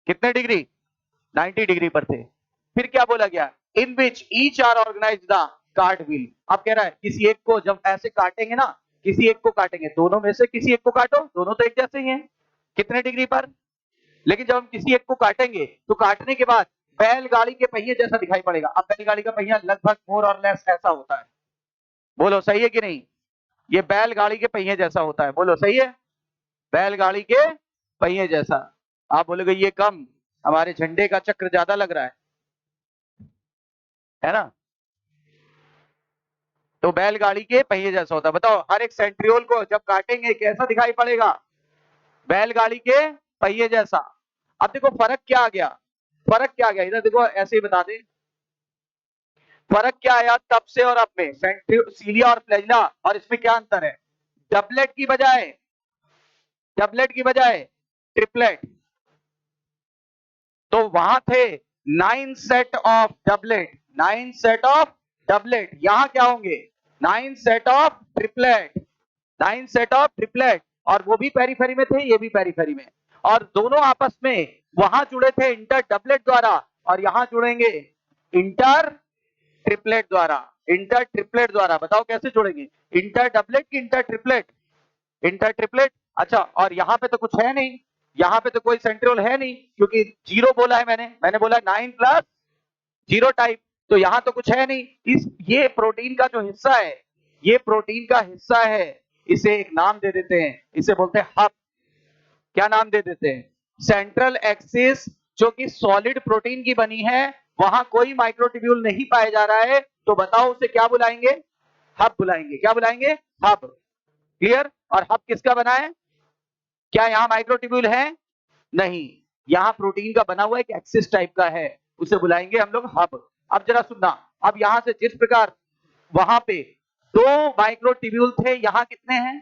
कितने डिग्री? 90 डिग्री पर थे। फिर क्या बोला गया, in which each are organise the cartwheel. अब कह रहा है किसी एक को जब ऐसे काटेंगे ना, किसी एक को काटेंगे, दोनों में से किसी एक को काटो, दोनों तो एक जैसे ही हैं, कितने डिग्री पर? लेकिन जब हम किसी एक को काटेंगे तो काटने के बाद बैलगाड़ी के पहिए जैसा दिखाई पड़ेगा। अब बैलगाड़ी का पहिया लगभग मोर और लेस ऐसा होता है, बोलो सही है कि नहीं? ये बैलगाड़ी के पहिए जैसा होता है, बोलो सही है? बैलगाड़ी के पहिए जैसा। आप बोलोगे ये कम, हमारे झंडे का चक्र ज्यादा लग रहा है ना? तो बैलगाड़ी के पहिए जैसा होता है। बताओ हर एक सेंट्रियोल को जब काटेंगे कैसा दिखाई पड़ेगा? बैलगाड़ी के पहिए जैसा। अब देखो फर्क क्या आ गया, फर्क क्या आ गया, इधर देखो ऐसे ही बता दे। फर्क क्या आया तब से और अब में, सीलिया और फ्लैजिला, और इसमें क्या अंतर है? डबलेट की बजाय, डबलेट की बजाय ट्रिपलेट। तो वहां थे 9 set of doublet, 9 set of doublet, यहां क्या होंगे? 9 set of triplet, 9 set of triplet. और वो भी पेरीफेरी में थे, ये भी पेरीफेरी में, और दोनों आपस में वहां जुड़े थे इंटर डबलेट द्वारा, और यहां जुड़ेंगे इंटर ट्रिपलेट द्वारा, इंटर ट्रिपलेट द्वारा। बताओ कैसे जुड़ेंगे? इंटर डबलेट की इंटर ट्रिपलेट, इंटर ट्रिपलेट। अच्छा, और यहाँ पे तो कुछ है नहीं, यहाँ पे तो कोई सेंट्रियोल है नहीं, क्योंकि जीरो बोला है मैंने बोला 9 प्लस जीरो टाइप, तो यहाँ तो कुछ है नहीं। इस ये प्रोटीन का जो हिस्सा है, ये प्रोटीन का हिस्सा है, इसे एक नाम दे देते हैं, इसे बोलते हैं हब। क्या नाम दे देते हैं? सेंट्रल एक्सिस, जो कि सॉलिड प्रोटीन की बनी है, वहां कोई माइक्रोट्यूब्यूल नहीं पाया जा रहा है, तो बताओ उसे क्या बुलाएंगे? हब बुलाएंगे। क्या बुलाएंगे? हब। क्लियर? और हब किसका बना है? क्या यहाँ माइक्रोट्यूब्यूल है? नहीं, यहाँ प्रोटीन का बना हुआ एक एक्सिस टाइप का है, उसे बुलाएंगे हम लोग हब। अब जरा सुनना, अब यहां से जिस प्रकार वहां पे 2 माइक्रोट्यूब्यूल थे, यहाँ कितने हैं?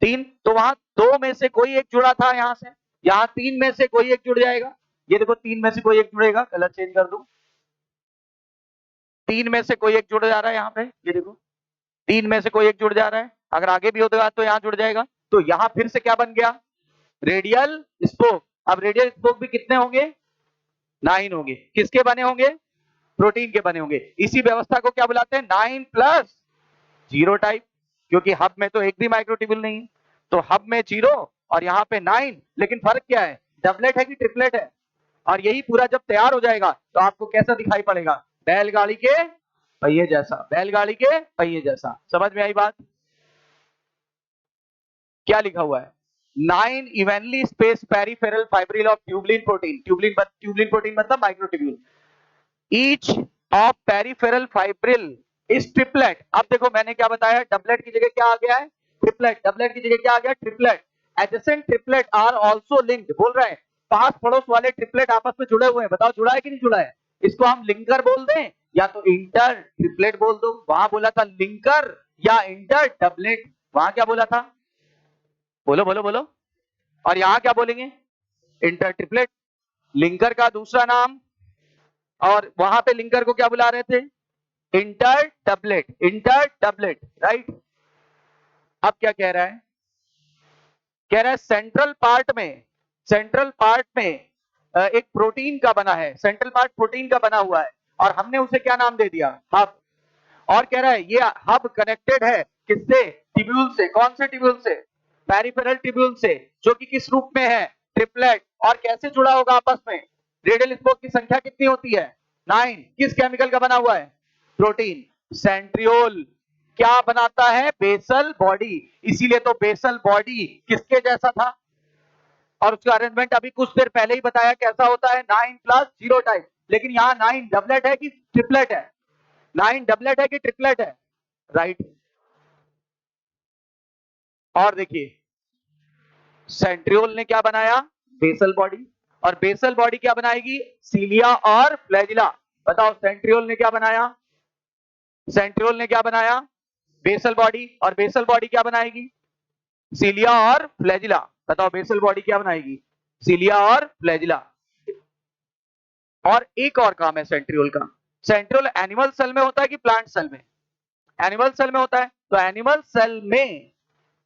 3। तो वहां 2 में से कोई एक जुड़ा था, यहां से यहाँ 3 में से कोई एक जुड़ जाएगा। ये देखो 3 में से कोई एक जुड़ेगा, कलर चेंज कर दूं, 3 में से कोई एक जुड़ जा रहा है यहाँ पे, ये देखो 3 में से कोई एक जुड़ जा रहा है। अगर आगे भी होता तो यहाँ जुड़ जाएगा। तो यहाँ फिर से क्या बन गया? Radial spoke. अब रेडियल स्पोक भी कितने होंगे? 9 होंगे। किसके बने होंगे? प्रोटीन के बने होंगे। इसी व्यवस्था को क्या बुलाते हैं? 9 प्लस जीरो टाइप, क्योंकि हब में तो एक भी माइक्रोट्यूब्यूल नहीं है, तो हब में 0 और यहाँ पे 9। लेकिन फर्क क्या है? डबलेट है कि ट्रिपलेट है? और यही पूरा जब तैयार हो जाएगा तो आपको कैसा दिखाई पड़ेगा? बैलगाड़ी के पहिए जैसा, बैलगाड़ी के पहिए जैसा। समझ में आई बात? क्या लिखा हुआ है? 9 evenly space peripheral fibril of tubulin protein, tubulin protein मतलब microtubule, each of peripheral fibril is triplet. अब देखो मैंने क्या बताया, डबलेट की जगह क्या आ गया है? ट्रिपलेट। डबलेट की जगह क्या आ गया? Triplet. Adjacent triplet are also linked, बोल रहे हैं पास पड़ोस वाले ट्रिपलेट आपस में जुड़े हुए हैं। बताओ जुड़ा है कि नहीं जुड़ा है? इसको हम लिंकर बोल दें या तो इंटर ट्रिपलेट बोल दो। वहां बोला था लिंकर या इंटर डबलेट, वहां क्या बोला था? बोलो बोलो बोलो। और यहां क्या बोलेंगे? इंटर ट्रिपलेट, लिंकर का दूसरा नाम। और वहां पे लिंकर को क्या बुला रहे थे? Inter doublet, inter doublet, right. अब क्या कह रहा है? कह रहा है सेंट्रल पार्ट में, सेंट्रल पार्ट में एक प्रोटीन का बना है, सेंट्रल पार्ट प्रोटीन का बना हुआ है, और हमने उसे क्या नाम दे दिया? हब। और कह रहा है ये हब कनेक्टेड है किससे? ट्यूब्यूल से। कौन से ट्यूब्यूल से? पेरिफेरल ट्यूब्यूल से, जो कि किस रूप में है? ट्रिपलेट। और कैसे जुड़ा होगा आपस में? रेडियल स्पोक की संख्या कितनी होती है? 9। किस केमिकल का बना हुआ है? प्रोटीन। सेंट्रियोल क्या बनाता है? Basal body. इसीलिए तो बेसल बॉडी किसके जैसा था? और उसका अरेंजमेंट अभी कुछ देर पहले ही बताया कैसा होता है, 9 प्लस 0 टाइप। लेकिन यहाँ 9 डबलेट है कि ट्रिपलेट है, 9 डबलेट है कि ट्रिपलेट है, राइट। और देखिए सेंट्रियोल ने क्या बनाया, बेसल बॉडी, और बेसल बॉडी क्या बनाएगी, सीलिया और फ्लैजिला। बताओ सेंट्रियोल ने क्या बनाया, सेंट्रियोल ने क्या बनाया, बेसल बॉडी, और बेसल बॉडी क्या बनाएगी, सीलिया और फ्लैजिला। बताओ बेसल बॉडी क्या बनाएगी, सीलिया और फ्लैजिला। और एक और काम है सेंट्रियोल का, सेंट्रियोल एनिमल सेल में होता है कि प्लांट सेल में, एनिमल सेल में होता है। तो एनिमल सेल में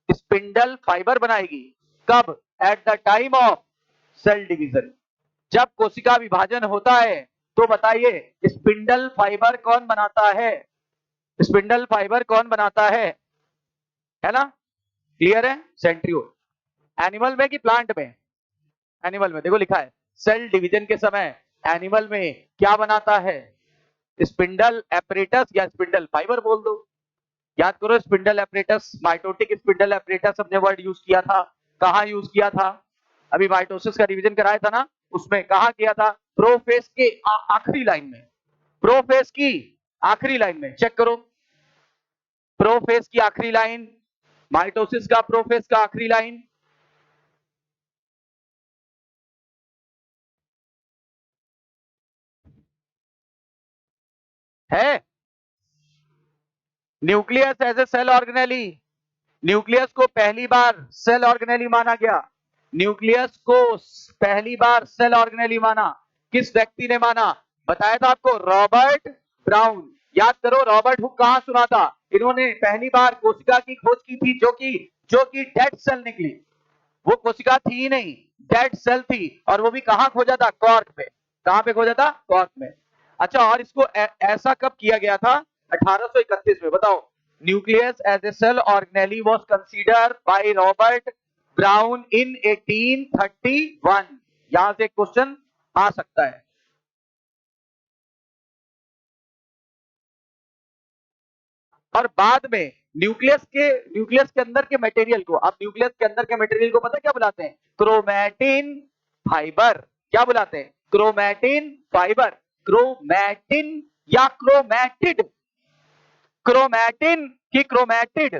स्पिंडल फाइबर बनाएगी, कब, at the time of cell division, जब कोशिका विभाजन होता है। तो बताइए स्पिंडल फाइबर कौन बनाता है, स्पिंडल फाइबर कौन बनाता है ना, क्लियर है, सेंट्रियोल। एनिमल में कि प्लांट में, एनिमल में, देखो लिखा है सेल डिवीजन के समय एनिमल में क्या बनाता है, स्पिंडल एपरेटस या स्पिंडल फाइबर बोल दो। याद करो spindle apparatus, mitotic spindle apparatus हमने वर्ड यूज किया था, कहां यूज किया था, अभी माइटोसिस का रिवीजन कराया था ना, उसमें कहा किया था, प्रोफेस के आखिरी लाइन में, प्रोफेस की आखिरी लाइन में, चेक करो प्रोफेस की आखिरी लाइन, माइटोसिस का प्रोफेस का आखिरी लाइन, है nucleus as a cell organelle. Nucleus को पहली बार सेल ऑर्गेनेली माना गया, न्यूक्लियस को पहली बार सेल ऑर्गेनेली माना, किस व्यक्ति ने माना, बताया था आपको, रॉबर्ट ब्राउन। याद करो रॉबर्ट हुक कहां सुना था, इन्होंने पहली बार कोशिका की खोज की थी, जो कि डेड सेल निकली, वो कोशिका थी ही नहीं, डेड सेल थी, और वो भी कहां खोजा था, कॉर्क पे। कहां पे खोजा था, कॉर्क में। अच्छा, और इसको ऐसा कब किया गया था, 1831 में। बताओ nucleus as a cell organelle was considered by Robert Brown in 1831। यहां से क्वेश्चन आ सकता है। और बाद में न्यूक्लियस के अंदर के मटेरियल को, आप न्यूक्लियस के अंदर के मटेरियल को पता क्या बुलाते हैं, क्रोमैटिन फाइबर। क्या बुलाते हैं, क्रोमैटिन फाइबर, क्रोमैटिन या क्रोमैटिड, क्रोमैटिन की क्रोमैटिड।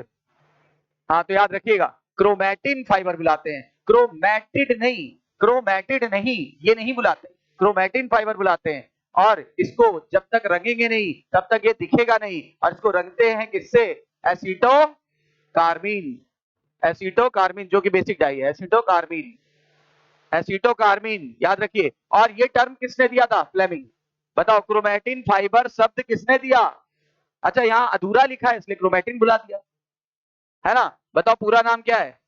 हाँ तो याद रखिएगा क्रोमैटिन फाइबर बुलाते हैं, क्रोमैटिड नहीं, क्रोमैटिड नहीं, ये नहीं बुलाते, क्रोमैटिन फाइबर बुलाते हैं। और इसको जब तक रंगेंगे नहीं तब तक ये दिखेगा नहीं, और इसको रंगते हैं किससे, एसीटो कार्बीन, एसीटो कार्बीन जो कि बेसिक डाई है, एसीटो कार्बीन, एसीटो कार्बीन, याद रखिए। और ये टर्म किसने दिया था, फ्लेमिंग। बताओ क्रोमैटिन फाइबर शब्द किसने दिया, अच्छा यहाँ अधूरा लिखा है इसलिए क्रोमैटिन बुला दिया, है ना। बताओ पूरा नाम क्या है,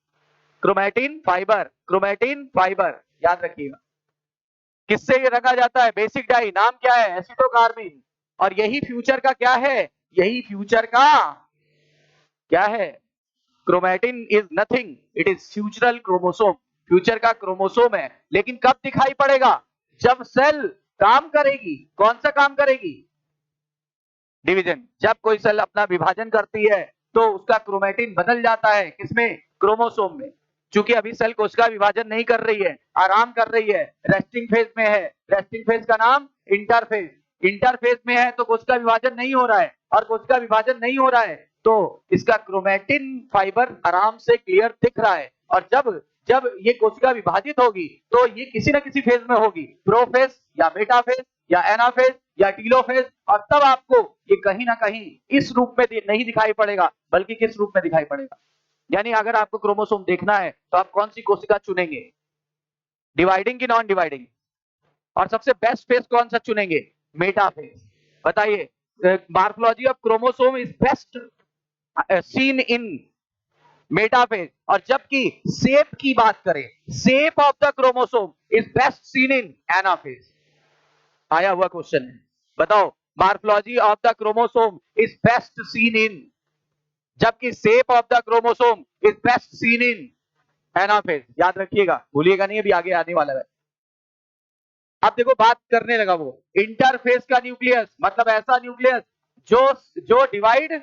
क्रोमैटिन फाइबर, क्रोमैटिन फाइबर, याद रखिएगा। किससे ये रंगा जाता है, बेसिक डाई, नाम क्या है, एसिटोकार्बीन। और यही फ्यूचर का क्या है, यही फ्यूचर का क्या है, chromatin is nothing, it is futural chromosome, future का क्रोमोसोम है। लेकिन कब दिखाई पड़ेगा, जब सेल काम करेगी, कौन सा काम करेगी, डिवीजन। जब कोई सेल अपना विभाजन करती है तो उसका क्रोमैटिन बदल जाता है, किसमें, क्रोमोसोम में। चूंकि अभी सेल कोशिका विभाजन नहीं कर रही है, आराम कर रही है, रेस्टिंग फेज में है, रेस्टिंग फेज का नाम इंटरफेज, इंटरफेज में है तो कोशिका विभाजन नहीं हो रहा है, और कोशिका विभाजन नहीं हो रहा है तो इसका क्रोमैटिन फाइबर आराम से क्लियर दिख रहा है। और जब जब ये कोशिका विभाजित होगी तो ये किसी न किसी फेज में होगी, प्रोफेज या मेटाफेज या एनाफेज या टीलोफेज, और तब आपको ये कहीं ना कहीं इस रूप में नहीं दिखाई पड़ेगा, बल्कि किस रूप में दिखाई पड़ेगा। यानी अगर आपको क्रोमोसोम देखना है तो आप कौन सी कोशिका चुनेंगे, डिवाइडिंग की नॉन डिवाइडिंग, और सबसे बेस्ट फेज कौन सा चुनेंगे, मेटाफेज। बताइए morphology of chromosome is best seen in metaphase, और जबकि शेप की बात करें, shape of the chromosome is best seen in anaphase. आया हुआ क्वेश्चन है, बताओ morphology of the chromosome is best seen in, जबकि shape of the chromosome is best seen in anaphase. याद रखिएगा, भूलिएगा नहीं, अभी आगे आने वाला है। अब देखो बात करने लगा वो इंटरफेस का न्यूक्लियस, मतलब ऐसा न्यूक्लियस जो डिवाइड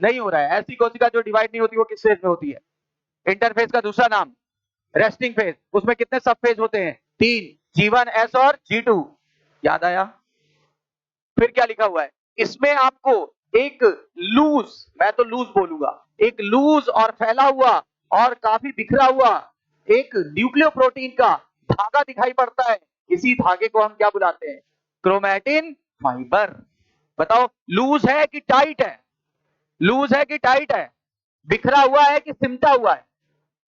नहीं हो रहा है, ऐसी कोशिका जो डिवाइड नहीं होती वो किस फेज में होती है, इंटरफेस का दूसरा नाम रेस्टिंग फेज, उसमें कितने सब फेज होते हैं? 3, G1, S और G2। याद आया? फिर क्या लिखा हुआ है इसमें आपको? एक लूज, मैं तो लूज बोलूंगा, एक लूज और फैला हुआ और काफी बिखरा हुआ एक न्यूक्लियोप्रोटीन का धागा दिखाई पड़ता है। इसी धागे को हम क्या बुलाते हैं? Chromatin fibre. बताओ लूज है कि टाइट है? लूज है कि टाइट है? बिखरा हुआ है कि सिमटा हुआ है?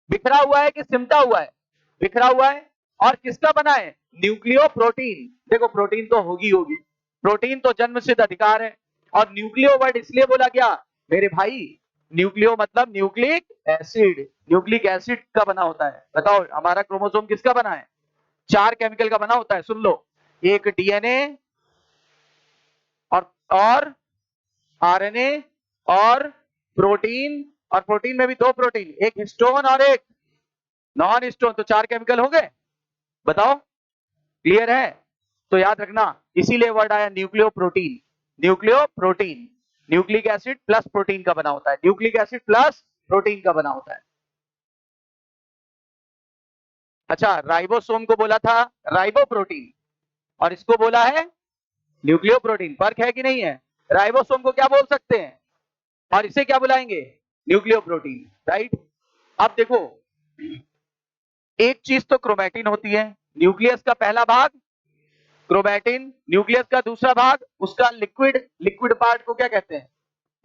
बिखरा हुआ है कि सिमटा हुआ है? बिखरा हुआ है। और किसका बना है? न्यूक्लियोप्रोटीन। देखो प्रोटीन तो होगी होगी, प्रोटीन तो जन्मसिद्ध अधिकार है। और न्यूक्लियो वर्ड इसलिए बोला गया मेरे भाई, न्यूक्लियो मतलब न्यूक्लिक एसिड, न्यूक्लिक एसिड का बना होता है। बताओ हमारा क्रोमोसोम किसका बना है? 4 केमिकल का बना होता है, सुन लो। एक डीएनए और आरएनए और प्रोटीन, और प्रोटीन में भी 2 प्रोटीन, एक हिस्टोन और एक नॉन हिस्टोन, तो 4 केमिकल हो गए। बताओ क्लियर है? तो याद रखना, इसीलिए वर्ड आया nucleoprotein. Nucleoprotein nucleic acid plus protein का बना होता है, न्यूक्लिक एसिड प्लस प्रोटीन का बना होता है। अच्छा, राइबोसोम को बोला था राइबोप्रोटीन और इसको बोला है न्यूक्लियोप्रोटीन। फर्क है कि नहीं है? राइबोसोम को क्या बोल सकते हैं और इसे क्या बुलाएंगे? Nucleoprotein, right. अब देखो, एक चीज तो क्रोमैटिन होती है, न्यूक्लियस का पहला भाग क्रोमैटिन, न्यूक्लियस का दूसरा भाग उसका लिक्विड, लिक्विड पार्ट को क्या कहते हैं?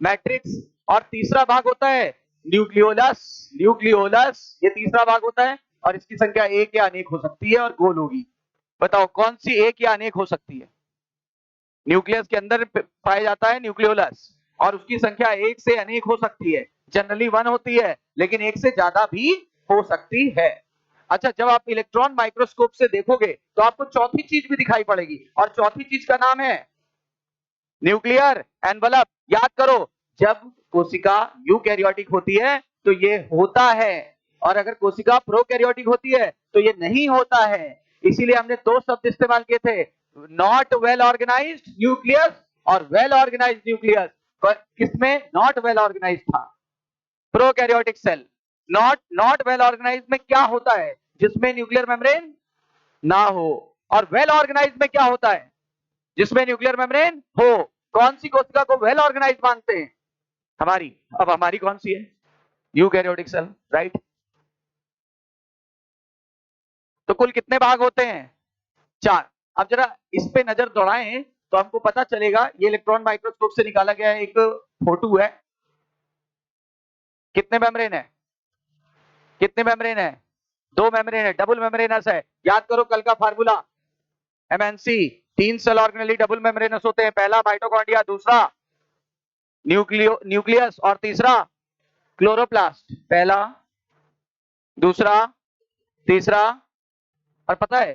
मैट्रिक्स। और तीसरा भाग होता है न्यूक्लियोलस, न्यूक्लियोलस ये तीसरा भाग होता है। और इसकी संख्या एक या अनेक हो सकती है और गोल होगी। बताओ कौन सी एक या अनेक हो सकती है? न्यूक्लियस के अंदर पाया जाता है न्यूक्लियोलस और उसकी संख्या एक से अनेक हो सकती है। जनरली 1 होती है लेकिन एक से ज्यादा भी हो सकती है। अच्छा, जब आप इलेक्ट्रॉन माइक्रोस्कोप से देखोगे तो आपको चौथी चीज भी दिखाई पड़ेगी और चौथी चीज का नाम है न्यूक्लियर एनवलप। याद करो, जब कोशिका यूकैरियोटिक होती है तो ये होता है, और अगर कोशिका प्रोकैरियोटिक होती है तो ये नहीं होता है। इसीलिए हमने 2 शब्द इस्तेमाल किए थे, नॉट वेल ऑर्गेनाइज्ड न्यूक्लियस और वेल ऑर्गेनाइज्ड न्यूक्लियस। किसमें नॉट वेल ऑर्गेनाइज्ड था? Prokaryotic cell. Not well organised में क्या होता है? जिसमें न्यूक्लियर मेम्ब्रेन ना हो। और वेल ऑर्गेनाइज्ड में क्या होता है? जिसमें न्यूक्लियर मेम्ब्रेन हो। कौन सी कोशिका को वेल ऑर्गेनाइज्ड मानते हैं? हमारी। अब हमारी कौन सी है? Eukaryotic cell, right. तो कुल कितने भाग होते हैं? 4। अब जरा इस पे नजर दौड़ाएं तो हमको पता चलेगा। ये इलेक्ट्रॉन माइक्रोस्कोप से निकाला गया है, एक फोटो है। कितने मेम्ब्रेन है? कितने मेम्ब्रेन है? 2 मेम्ब्रेन है, डबल मेम्ब्रेनस है। याद करो कल का formula, MNC. 3 cell organelle double membranous होते हैं, पहला माइटोकॉन्ड्रिया, दूसरा न्यूक्लियस और तीसरा क्लोरोप्लास्ट। पहला, दूसरा, तीसरा। और पता है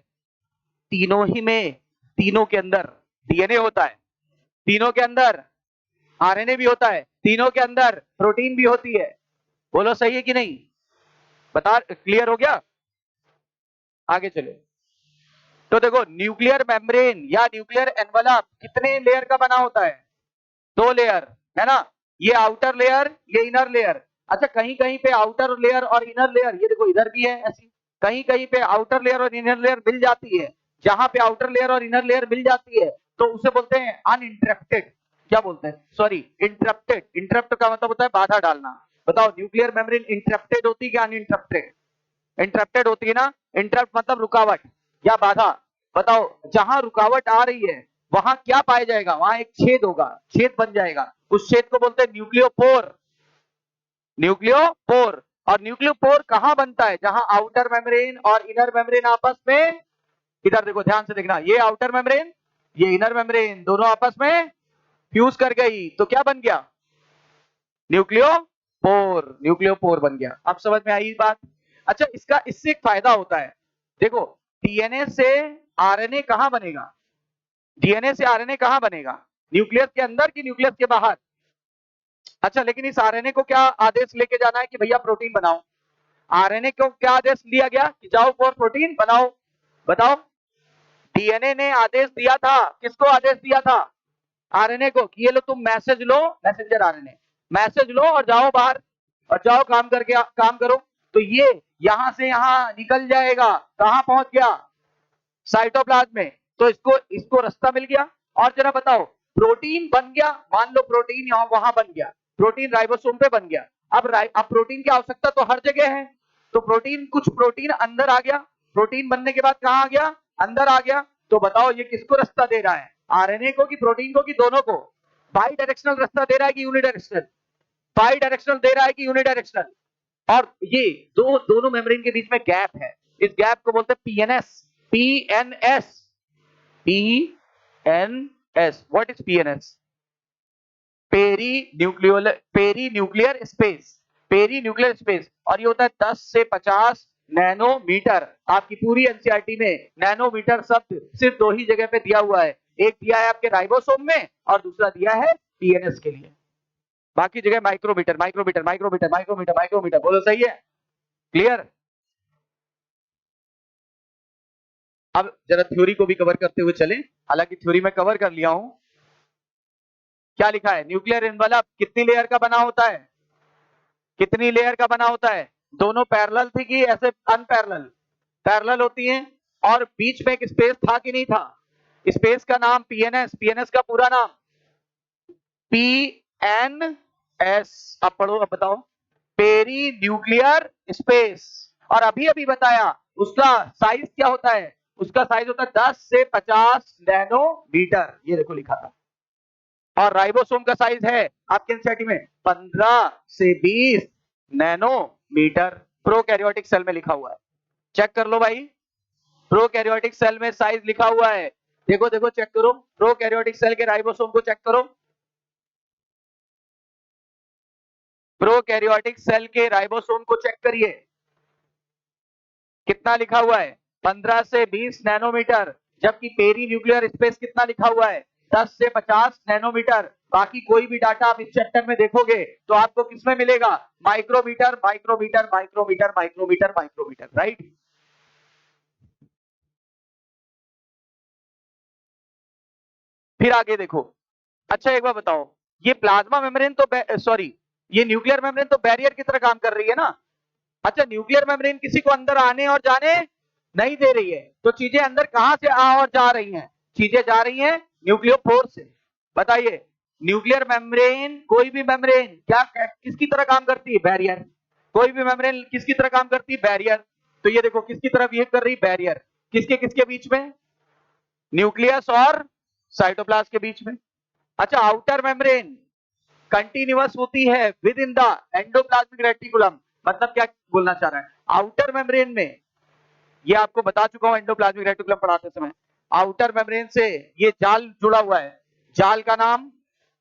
तीनों ही में, तीनों के अंदर डीएनए होता है, तीनों के अंदर आरएनए भी होता है, तीनों के अंदर प्रोटीन भी होती है। बोलो सही है कि नहीं? बता, क्लियर हो गया? आगे चलो। तो देखो न्यूक्लियर मेम्ब्रेन या न्यूक्लियर एनवलप कितने लेयर का बना होता है? 2 लेयर, है ना। ये आउटर लेयर, ये इनर लेयर। अच्छा, कहीं कहीं पे आउटर लेयर और इनर लेयर, ये देखो इधर भी है ऐसी, कहीं कहीं पे आउटर लेयर और इनर लेयर मिल जाती है। जहां पे आउटर लेयर और इनर लेयर मिल जाती है तो उसे बोलते हैं अनइंटरप्टेड। क्या बोलते हैं? Sorry, interrupted. इंटरप्ट का मतलब होता है बाधा डालना। बताओ न्यूक्लियर मेम्ब्रेन इंटरप्टेड होती है क्या अनइंटरप्टेड? इंटरप्टेड होती है ना। इंटरप्ट मतलब रुकावट या बाधा। बताओ जहां रुकावट आ रही है वहां क्या पाया जाएगा? वहां एक छेद होगा, छेद बन जाएगा। उस छेद को बोलते हैं न्यूक्लियोपोर। न्यूक्लियोपोर। और न्यूक्लियोपोर कहां बनता है? जहां आउटर मेम्ब्रेन और इनर मेम्ब्रेन आपस में, इधर देखो ध्यान से देखना, ये आउटर मेम्ब्रेन, ये इनर मेम्ब्रेन, दोनों आपस में फ्यूज कर गई तो क्या बन गया? न्यूक्लियोपोर। न्यूक्लियोपोर बन गया। अब समझ में आई बात? अच्छा, इसका इससे एक फायदा होता है। देखो डीएनए से आरएनए कहां बनेगा? डीएनए से आरएनए कहां बनेगा? न्यूक्लियस के अंदर कि न्यूक्लियस के बाहर? अच्छा, लेकिन इस आरएनए को क्या आदेश लेके जाना है कि भैया प्रोटीन बनाओ? आरएनए को क्या आदेश दिया गया कि जाओ फॉर प्रोटीन बनाओ? बताओ। डीएनए ने आदेश दिया था, किसको आदेश दिया था? आरएनए को, कि ये लो तुम मैसेज लो, मैसेंजर आरएनए, मैसेज लो और जाओ बाहर और जाओ काम करके काम करो। तो ये यहां से यहां निकल जाएगा, कहां पहुंच गया, साइटोप्लाज्म में। तो इसको इसको रास्ता मिल गया। और जरा बताओ, प्रोटीन बन गया, मान लो प्रोटीन यहां वहां बन गया, प्रोटीन राइबोसोम पे बन गया। अब प्रोटीन की आवश्यकता तो हर जगह है, तो प्रोटीन, कुछ प्रोटीन अंदर आ गया, प्रोटीन बनने के बाद कहां आ गया, अंदर आ गया। तो बताओ ये किसको रास्ता दे रहा है, आरएनए को कि प्रोटीन को कि दोनों को? बाई डायरेक्शनल रास्ता दे रहा है कि यूनिडायरेक्शनल? बाई डायरेक्शनल दे रहा है कि यूनिडायरेक्शनल? और ये दोनों मेम्ब्रेन के बीच में गैप है, इस गैप को बोलते हैं PNS. PNS, PNS, what is PNS? Perinuclear space, perinuclear space. और ये होता है 10 से 50 नैनोमीटर। आपकी पूरी एनसीईआरटी में नैनोमीटर शब्द सिर्फ दो ही जगह पे दिया हुआ है, एक दिया है आपके राइबोसोम में और दूसरा दिया है पीएनएस के लिए। बाकी जगह micrometre micrometre micrometre micrometre micrometre. बोलो सही है? क्लियर? अब जरा थ्योरी को भी कवर करते हुए चलें, हालांकि थ्योरी में कवर कर लिया हूं। क्या लिखा है? न्यूक्लियर एनवलप कितनी लेयर का बना होता है? कितनी लेयर का बना होता है? दोनों पैरेलल थी कि ऐसे अनपैरेलल? पैरेलल होती हैं। और बीच में एक स्पेस था कि नहीं था? स्पेस का नाम पीएनएस, पीएनएस का पूरा नाम पीएनएस। अब पढ़ो, अब बताओ। Perinuclear space. और अभी अभी बताया उसका साइज क्या होता है, उसका साइज होता है 10 से 50 नैनोमीटर, ये देखो लिखा था। और राइबोसोम का साइज है आपके एनसीईआरटी में 15 से 20 नैनोमीटर। प्रोकैरियोटिक सेल में लिखा हुआ है, चेक कर लो भाई। प्रोकैरियोटिक सेल में साइज लिखा हुआ है, देखो देखो चेक करो, प्रोकैरियोटिक सेल के राइबोसोम को चेक करो। प्रोकैरियोटिक सेल के राइबोसोम को चेक करिए, कितना लिखा हुआ है? 15 से 20 नैनोमीटर। जबकि पेरी न्यूक्लियर स्पेस कितना लिखा हुआ है? 10 से 50 नैनोमीटर। बाकी कोई भी डाटा आप इस चैप्टर में देखोगे तो आपको किसमें मिलेगा? Micrometre micrometre micrometre micrometre micrometre, right? फिर आगे देखो। अच्छा एक बार बताओ, ये प्लाज्मा मेम्ब्रेन तो सॉरी, ये न्यूक्लियर मेम्ब्रेन तो बैरियर की तरह काम कर रही है ना? अच्छा, न्यूक्लियर मेम्ब्रेन किसी को अंदर आने और जाने नहीं दे रही है, तो चीजें अंदर कहां से आ और जा रही हैं? चीजें जा रही हैं न्यूक्लियोपोर से। बताइए, न्यूक्लियर मेम्ब्रेन, कोई भी मेम्ब्रेन क्या किसकी तरह काम करती है? बैरियर। कोई भी मेम्ब्रेन किसकी तरह काम करती है? बैरियर। तो ये देखो किसकी तरह बिहेव कर रही? बैरियर। किसके किसके बीच में? न्यूक्लियस और साइटोप्लाज्म के बीच में। अच्छा, आउटर मेम्ब्रेन कंटिन्यूअस होती है with in the endoplasmic reticulum. मतलब क्या बोलना चाह रहा है? आउटर मेम्ब्रेन में, ये आपको बता चुका हूं एंडोप्लाज्मिक रेटिकुलम पढ़ाते समय, आउटर मेम्ब्रेन से ये जाल जुड़ा हुआ है, जाल का नाम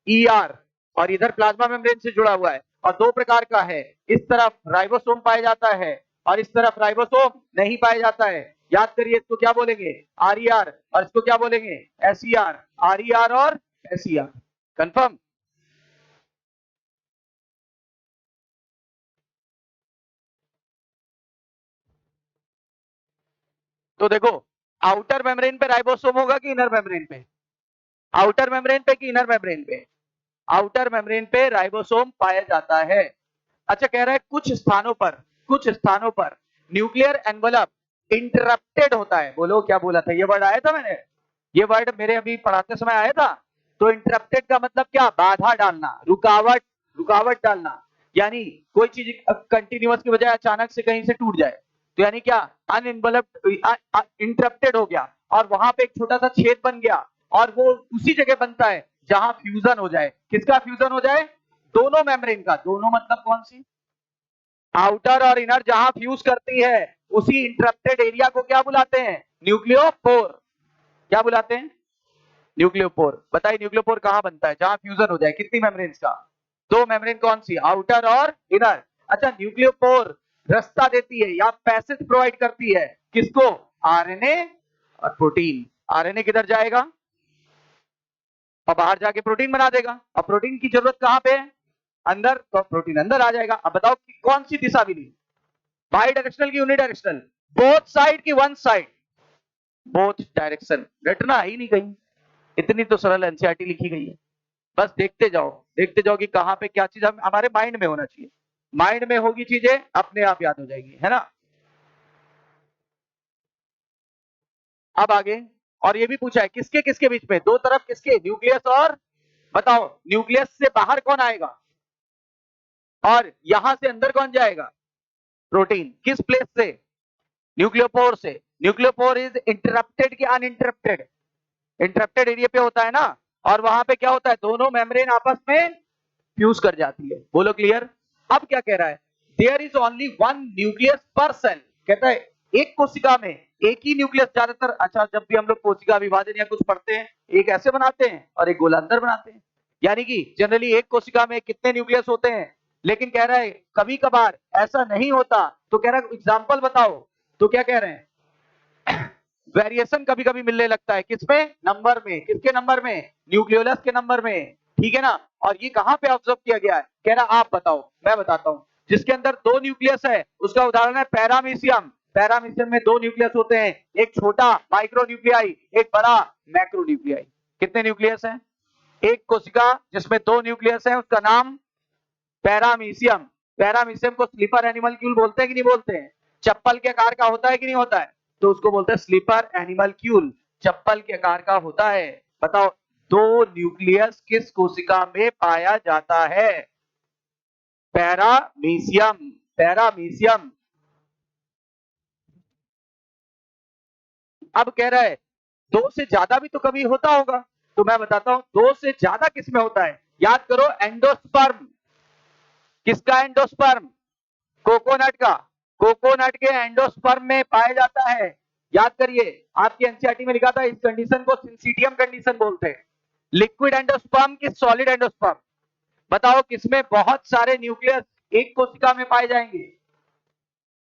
ईआर, और इधर प्लाज्मा मेम्ब्रेन से जुड़ा हुआ है। और दो प्रकार का है, इस तरफ राइबोसोम पाया जाता है और इस तरफ राइबोसोम नहीं पाया जाता है। याद करिए, इसको क्या बोलेंगे? आरईआर, और इसको क्या बोलेंगे? एसईआर। आरईआर और एसईआर, कंफर्म? तो देखो, आउटर मेम्ब्रेन पे राइबोसोम होगा कि इनर मेम्ब्रेन पे? आउटर मेम्ब्रेन पे कि इनर मेम्ब्रेन पे? आउटर मेम्ब्रेन पे राइबोसोम पाया जाता है। अच्छा, कह रहा है कुछ स्थानों पर न्यूक्लियर एनवलप इंटरप्टेड होता है। बोलो क्या बोला था? ये वर्ड आया था मैंने, ये वर्ड मेरे अभी पढ़ाते समय आया था। तो इंटरप्टेड का मतलब क्या? बाधा डालना, रुकावट, रुकावट डालना। यानी कोई चीज कंटिन्यूअस की बजाय अचानक से कहीं से टूट जाए, तो यानी क्या? अनइनवलप्ड, इंटरप्टेड हो गया, और वहां पे एक छोटा सा छेद बन गया, और वो उसी जगह बनता है जहां फ्यूजन हो जाए। किसका फ्यूजन हो जाए? दोनों मेम्ब्रेन का। दोनों मतलब कौन सी? आउटर और इनर जहां फ्यूज करती है, उसी इंटरप्टेड एरिया को क्या बुलाते हैं? न्यूक्लियोपोर। क्या बुलाते हैं? न्यूक्लियोपोर। बताइए न्यूक्लियोपोर कहां बनता है? जहां फ्यूजन हो जाए। कितनी मेम्ब्रेन्स का? दो मेम्ब्रेन। कौन सी? आउटर और इनर। अच्छा, न्यूक्लियोपोर रास्ता देती है या पैसेज प्रोवाइड करती है किसको? आरएनए और प्रोटीन। आरएनए किधर जाएगा और बाहर जाके प्रोटीन बना देगा, और प्रोटीन की जरूरत कहां पे है? अंदर, तो प्रोटीन अंदर आ जाएगा। अब बताओ कि कौन सी दिशा मिली? बाई डायरेक्शनल की यूनिडायरेक्शनल? बोथ साइड की वन साइड? Both direction. रटना ही नहीं कहीं, इतनी तो सरल एनसीईआरटी लिखी गई है। बस देखते जाओ कि कहां पे क्या चीज हमारे माइंड में होना चाहिए। माइंड में होगी चीजें अपने आप याद हो जाएगी, है ना। अब आगे, और ये भी पूछा है किसके किसके बीच में, दो तरफ किसके, न्यूक्लियस और, बताओ न्यूक्लियस से बाहर कौन आएगा और यहां से अंदर कौन जाएगा, प्रोटीन, किस प्लेस से, न्यूक्लियोपोर से। न्यूक्लियोपोर इज इंटरप्टेड कि अनइंटरप्टेड, इंटरप्टेड एरिया पे होता है ना, और वहां पे क्या होता है, दोनों मेम्ब्रेन आपस में फ्यूज कर जाती है। बोलो क्लियर। अब क्या कह रहा है, there is only one nucleus per cell, कहता है एक कोशिका में एक ही न्यूक्लियस ज्यादातर, अच्छा जब भी हम लोग कोशिका विभाजन या कुछ पढ़ते हैं, एक ऐसे बनाते हैं और एक गोलांतर बनाते हैं, यानी कि जनरली एक कोशिका में कितने न्यूक्लियस होते हैं, लेकिन कह रहा है कभी कभार ऐसा नहीं होता, तो कह रहा है एग्जाम्पल बताओ, तो क्या कह रहे हैं, वेरिएशन कभी कभी मिलने लगता है, किसमें, नंबर में, किसके नंबर में, न्यूक्लियोलस के नंबर में, ठीक है ना। और ये कहां पे ऑब्जर्व किया गया है, कह रहा आप बताओ, मैं बताता हूं। जिसके अंदर दो न्यूक्लियस है उसका उदाहरण है पैरामीशियम। पैरामीशियम में दो न्यूक्लियस होते हैं, एक छोटा माइक्रो न्यूक्लियाई, एक बड़ा मैक्रो न्यूक्लियाई। कितने न्यूक्लियस हैं, एक कोशिका जिसमें दो न्यूक्लियस है उसका नाम पैरामीशियम। पैरामीशियम को स्लीपर एनिमलक्यूल बोलते हैं कि नहीं बोलते हैं, चप्पल के आकार का होता है कि नहीं होता है, तो उसको बोलते हैं स्लीपर एनिमलक्यूल, चप्पल के आकार का होता है। बताओ दो न्यूक्लियस किस कोशिका में पाया जाता है, पैरामीशियम, पैरामीशियम। अब कह रहा है दो से ज्यादा भी तो कभी होता होगा, तो मैं बताता हूं दो से ज्यादा किसमें होता है, याद करो एंडोस्पर्म, किसका एंडोस्पर्म, कोकोनट का, कोकोनट के एंडोस्पर्म में पाया जाता है। याद करिए आपकी एनसीईआरटी में लिखा था इस कंडीशन को सिंसीटियम कंडीशन बोलते हैं। लिक्विड एंडोस्पर्म कि सॉलिड एंडोस्पर्म, बताओ किसमें बहुत सारे न्यूक्लियस एक कोशिका में पाए जाएंगे,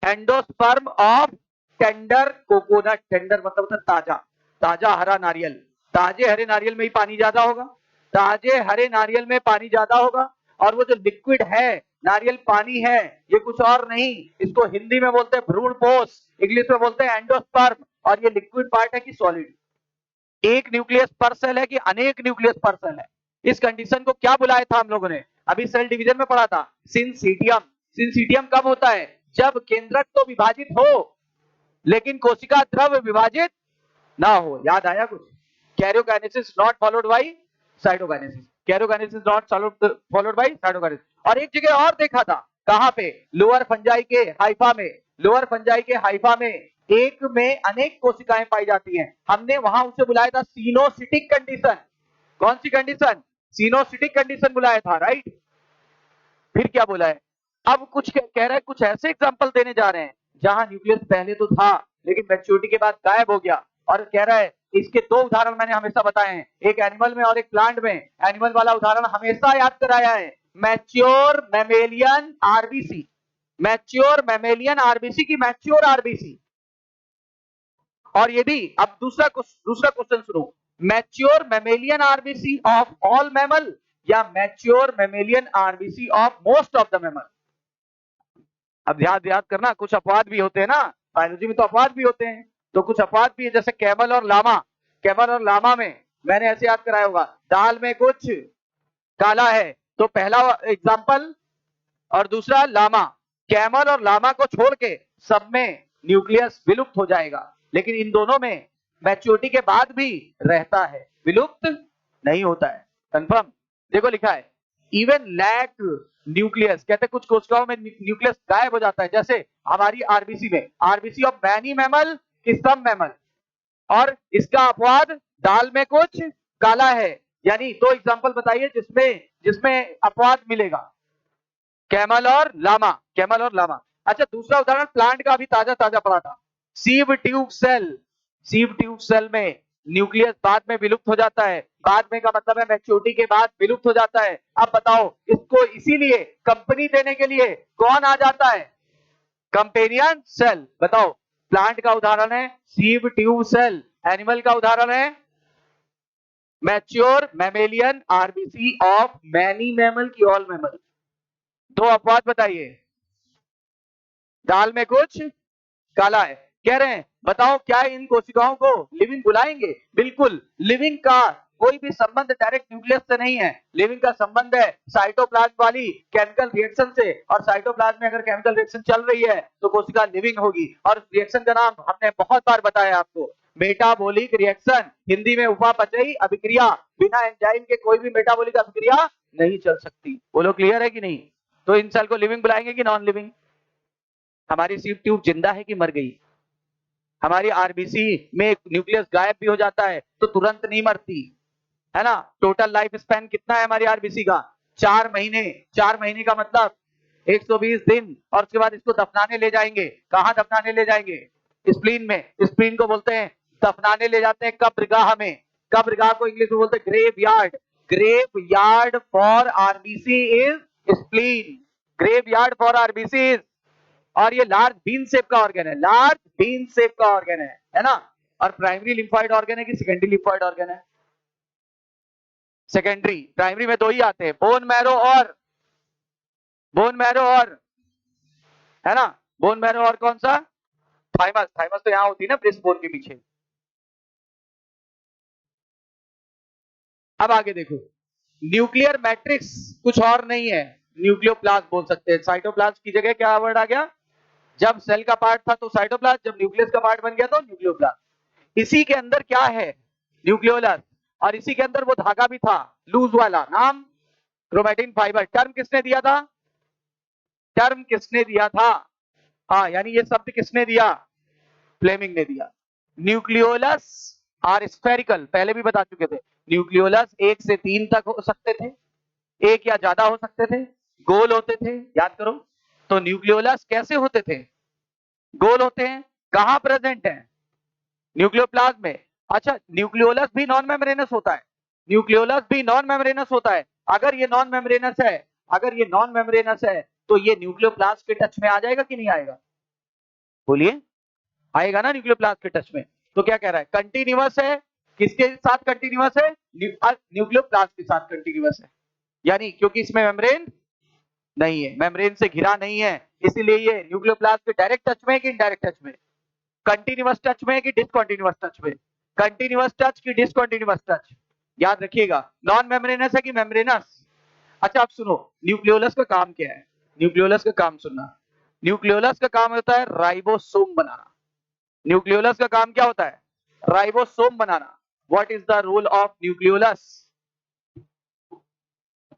endosperm of tender coconut, tender मतलब होता ताजा, ताजा हरा नारियल, ताजे हरे नारियल में ही पानी ज्यादा होगा, ताजे हरे नारियल में पानी ज्यादा होगा। और वो जो लिक्विड है नारियल पानी है, ये कुछ और नहीं, इसको हिंदी में बोलते हैं भ्रूण पोष, इंग्लिश में बोलते हैं एंडोस्पर्म। और ये लिक्विड पार्ट है कि सॉलिड, एक न्यूक्लियस पर सेल है कि अनेक न्यूक्लियस पर सेल है। इस कंडीशन को क्या बुलाया था हम लोगों ने, अभी सेल डिवीजन में पढ़ा था, सिंसीटियम। सिंसीटियम कब होता है, जब केंद्रक तो विभाजित हो लेकिन कोशिका द्रव विभाजित ना हो। याद आया कुछ, karyokinesis not followed by cytokinesis, karyokinesis not followed by cytokinesis. और एक जगह और देखा था, कहां पे, लोअर फंजाई के हाइफा में, लोअर फंजाई के हाइफा में एक में अनेक कोशिकाएं पाई जाती हैं, हमने वहां उसे बुलाया था सिनोसिटिक कंडीशन। कौन सी कंडीशन, सिनोसिटिक कंडीशन बुलाया था, राइट। फिर क्या बोला है, अब कुछ कह रहा है, कुछ ऐसे एग्जांपल देने जा रहे हैं जहां न्यूक्लियस पहले तो था लेकिन मैच्योरिटी के बाद गायब हो गया। और कह रहा है इसके दो उदाहरण मैंने हमेशा बताए हैं, एक एनिमल में और एक प्लांट में। एनिमल वाला उदाहरण हमेशा याद कराया है, mature mammalian RBC, mature mammalian RBC की मैच्योर आरबीसी। और ये भी, अब दूसरा क्वेश्चन सुनो, mature mammalian RBC of all mammal या mature mammalian RBC of most of the mammal. अब ध्यान याद करना, कुछ अपवाद भी होते हैं ना, बायोलॉजी में तो अपवाद भी होते हैं, तो कुछ अपवाद भी है, जैसे कैमल और लामा। कैमल और लामा में मैंने ऐसे याद कराया होगा, दाल में कुछ काला है, तो पहला एग्जाम्पल और दूसरा लामा। कैमल और लामा को छोड़ के सब में न्यूक्लियस विलुप्त हो जाएगा, लेकिन इन दोनों में मैच्योरिटी के बाद भी रहता है, विलुप्त नहीं होता है। कंफर्म, देखो लिखा है इवन लैक न्यूक्लियस, कहते हैं कुछ कोशिकाओं में न्यूक्लियस गायब हो जाता है, जैसे हमारी आरबीसी में, आरबीसी ऑफ मैनी मैमल कि सम मैमल। और इसका अपवाद दाल में कुछ काला है, यानी दो एग्जांपल बताइए जिसमें जिसमें अपवाद मिलेगा, कैमल और लामा, कैमल और लामा। अच्छा दूसरा उदाहरण प्लांट का भी ताजा ताजा पड़ा था, sieve tube cell. Sieve tube cell में न्यूक्लियस बाद में विलुप्त हो जाता है, बाद में का मतलब है मैच्योरिटी के बाद विलुप्त हो जाता है। अब बताओ इसको इसीलिए कंपनी देने के लिए कौन आ जाता है, कंपेनियन सेल। बताओ प्लांट का उदाहरण है सीव ट्यूब सेल, एनिमल का उदाहरण है mature mammalian RBC of many mammal की ऑल मैमल। दो अपवाद बताइए, दाल में कुछ काला है, कह रहे हैं बताओ क्या इन कोशिकाओं को लिविंग बुलाएंगे, बिल्कुल लिविंग का कोई भी संबंध डायरेक्ट न्यूक्लियस से नहीं है। लिविंग का संबंध है साइटोप्लाज्म वाली केमिकल रिएक्शन से, और साइटोप्लाज्म में अगर केमिकल रिएक्शन चल रही है तो कोशिका लिविंग होगी। और उस रिएक्शन का नाम हमने बहुत बार बताया आपको, मेटाबॉलिक रिएक्शन, हिंदी में उपापचयी अभिक्रिया। बिना एंजाइम के कोई भी मेटाबॉलिक अभिक्रिया नहीं चल सकती। बोलो क्लियर है कि नहीं? तो इन सेल को लिविंग बुलाएंगे कि नॉन लिविंग? हमारी सीप ट्यूब जिंदा है कि मर गई? हमारी आरबीसी में न्यूक्लियस गायब भी हो जाता है तो तुरंत नहीं मरती, है ना। टोटल लाइफ स्पैन कितना है हमारी आरबीसी का? 4 महीने। 4 महीने का मतलब 120 दिन। और उसके बाद इसको दफनाने ले जाएंगे। कहां दफनाने ले जाएंगे? स्प्लीन में। स्प्लीन को बोलते हैं दफनाने ले जाते हैं कब्रगाह में। कब्रगाह को इंग्लिश में बोलते हैं graveyard. Graveyard for RBC is spleen. Graveyard for RBC is, और ये लार्ज बीन शेप का ऑर्गन है, लार्ज बीन शेप का ऑर्गन है ना। और प्राइमरी लिम्फोइड ऑर्गन है कि सेकेंडरी लिम्फोइड ऑर्गन है? सेकेंडरी। प्राइमरी में 2 ही आते हैं, बोन मैरो और है ना। बोन मैरो और कौन सा? थाइमस। थाइमस तो यहां होती है ना, ब्रेस्ट बोन के पीछे। अब आगे देखो, न्यूक्लियर मैट्रिक्स कुछ और नहीं है, न्यूक्लियोप्लाज्म बोल सकते हैं। साइटोप्लाज्म की जगह क्या वर्ड आ गया? जब सेल का पार्ट था तो साइटोप्लाज्म, जब न्यूक्लियस का पार्ट बन गया तो न्यूक्लियोप्लाज्म। इसी के अंदर क्या है? न्यूक्लियोलस। और इसी के अंदर वो धागा भी था लूज वाला, नाम क्रोमेटिन फाइबर। टर्म किसने दिया था? टर्म किसने दिया था? हाँ, यानी ये शब्द किसने दिया? फ्लेमिंग ने दिया। न्यूक्लियोलस आर स्फेरिकल, पहले भी बता चुके थे। न्यूक्लियोलस 1 से 3 तक हो सकते थे, 1 या ज्यादा हो सकते थे, गोल होते थे, याद करो। तो न्यूक्लियोलस कैसे होते थे? गोल होते हैं। कहां प्रेजेंट है? न्यूक्लियोप्लाज्म में। अच्छा, न्यूक्लियोलस भी नॉन मेम्ब्रेनस होता है। न्यूक्लियोलस भी नॉन मेम्ब्रेनस होता है। अगर ये नॉन मेम्ब्रेनस है, अगर ये नॉन मेम्ब्रेनस है तो ये न्यूक्लियोप्लास्ट के टच में आ जाएगा कि नहीं आएगा? बोलिए, आएगा ना न्यूक्लियोप्लास्ट के टच में। तो क्या कह रहा है? कंटिन्यूअस है। किसके साथ कंटिन्यूअस है? न्यूक्लियोप्लास्ट के साथ कंटिन्यूअस है। यानी क्योंकि इसमें मेम्ब्रेन नहीं है, मेम्ब्रेन से घिरा नहीं है, इसीलिए ये न्यूक्लियोप्लास्ट के डायरेक्ट टच में है कि इनडायरेक्ट टच में? कंटिन्यूअस टच में है कि डिसकंटिन्यूअस टच में? कंटिन्यूअस टच की डिसकंटिन्यूअस टच? याद रखिएगा, नॉन मेम्ब्रेनस है कि मेम्ब्रेनस? अच्छा, आप सुनो, न्यूक्लियोलस का काम क्या है? न्यूक्लियोलस का काम सुनना। न्यूक्लियोलस का काम होता है राइबोसोम बनाना। न्यूक्लियोलस का काम क्या होता है? राइबोसोम बनाना। What is the role of nucleolus?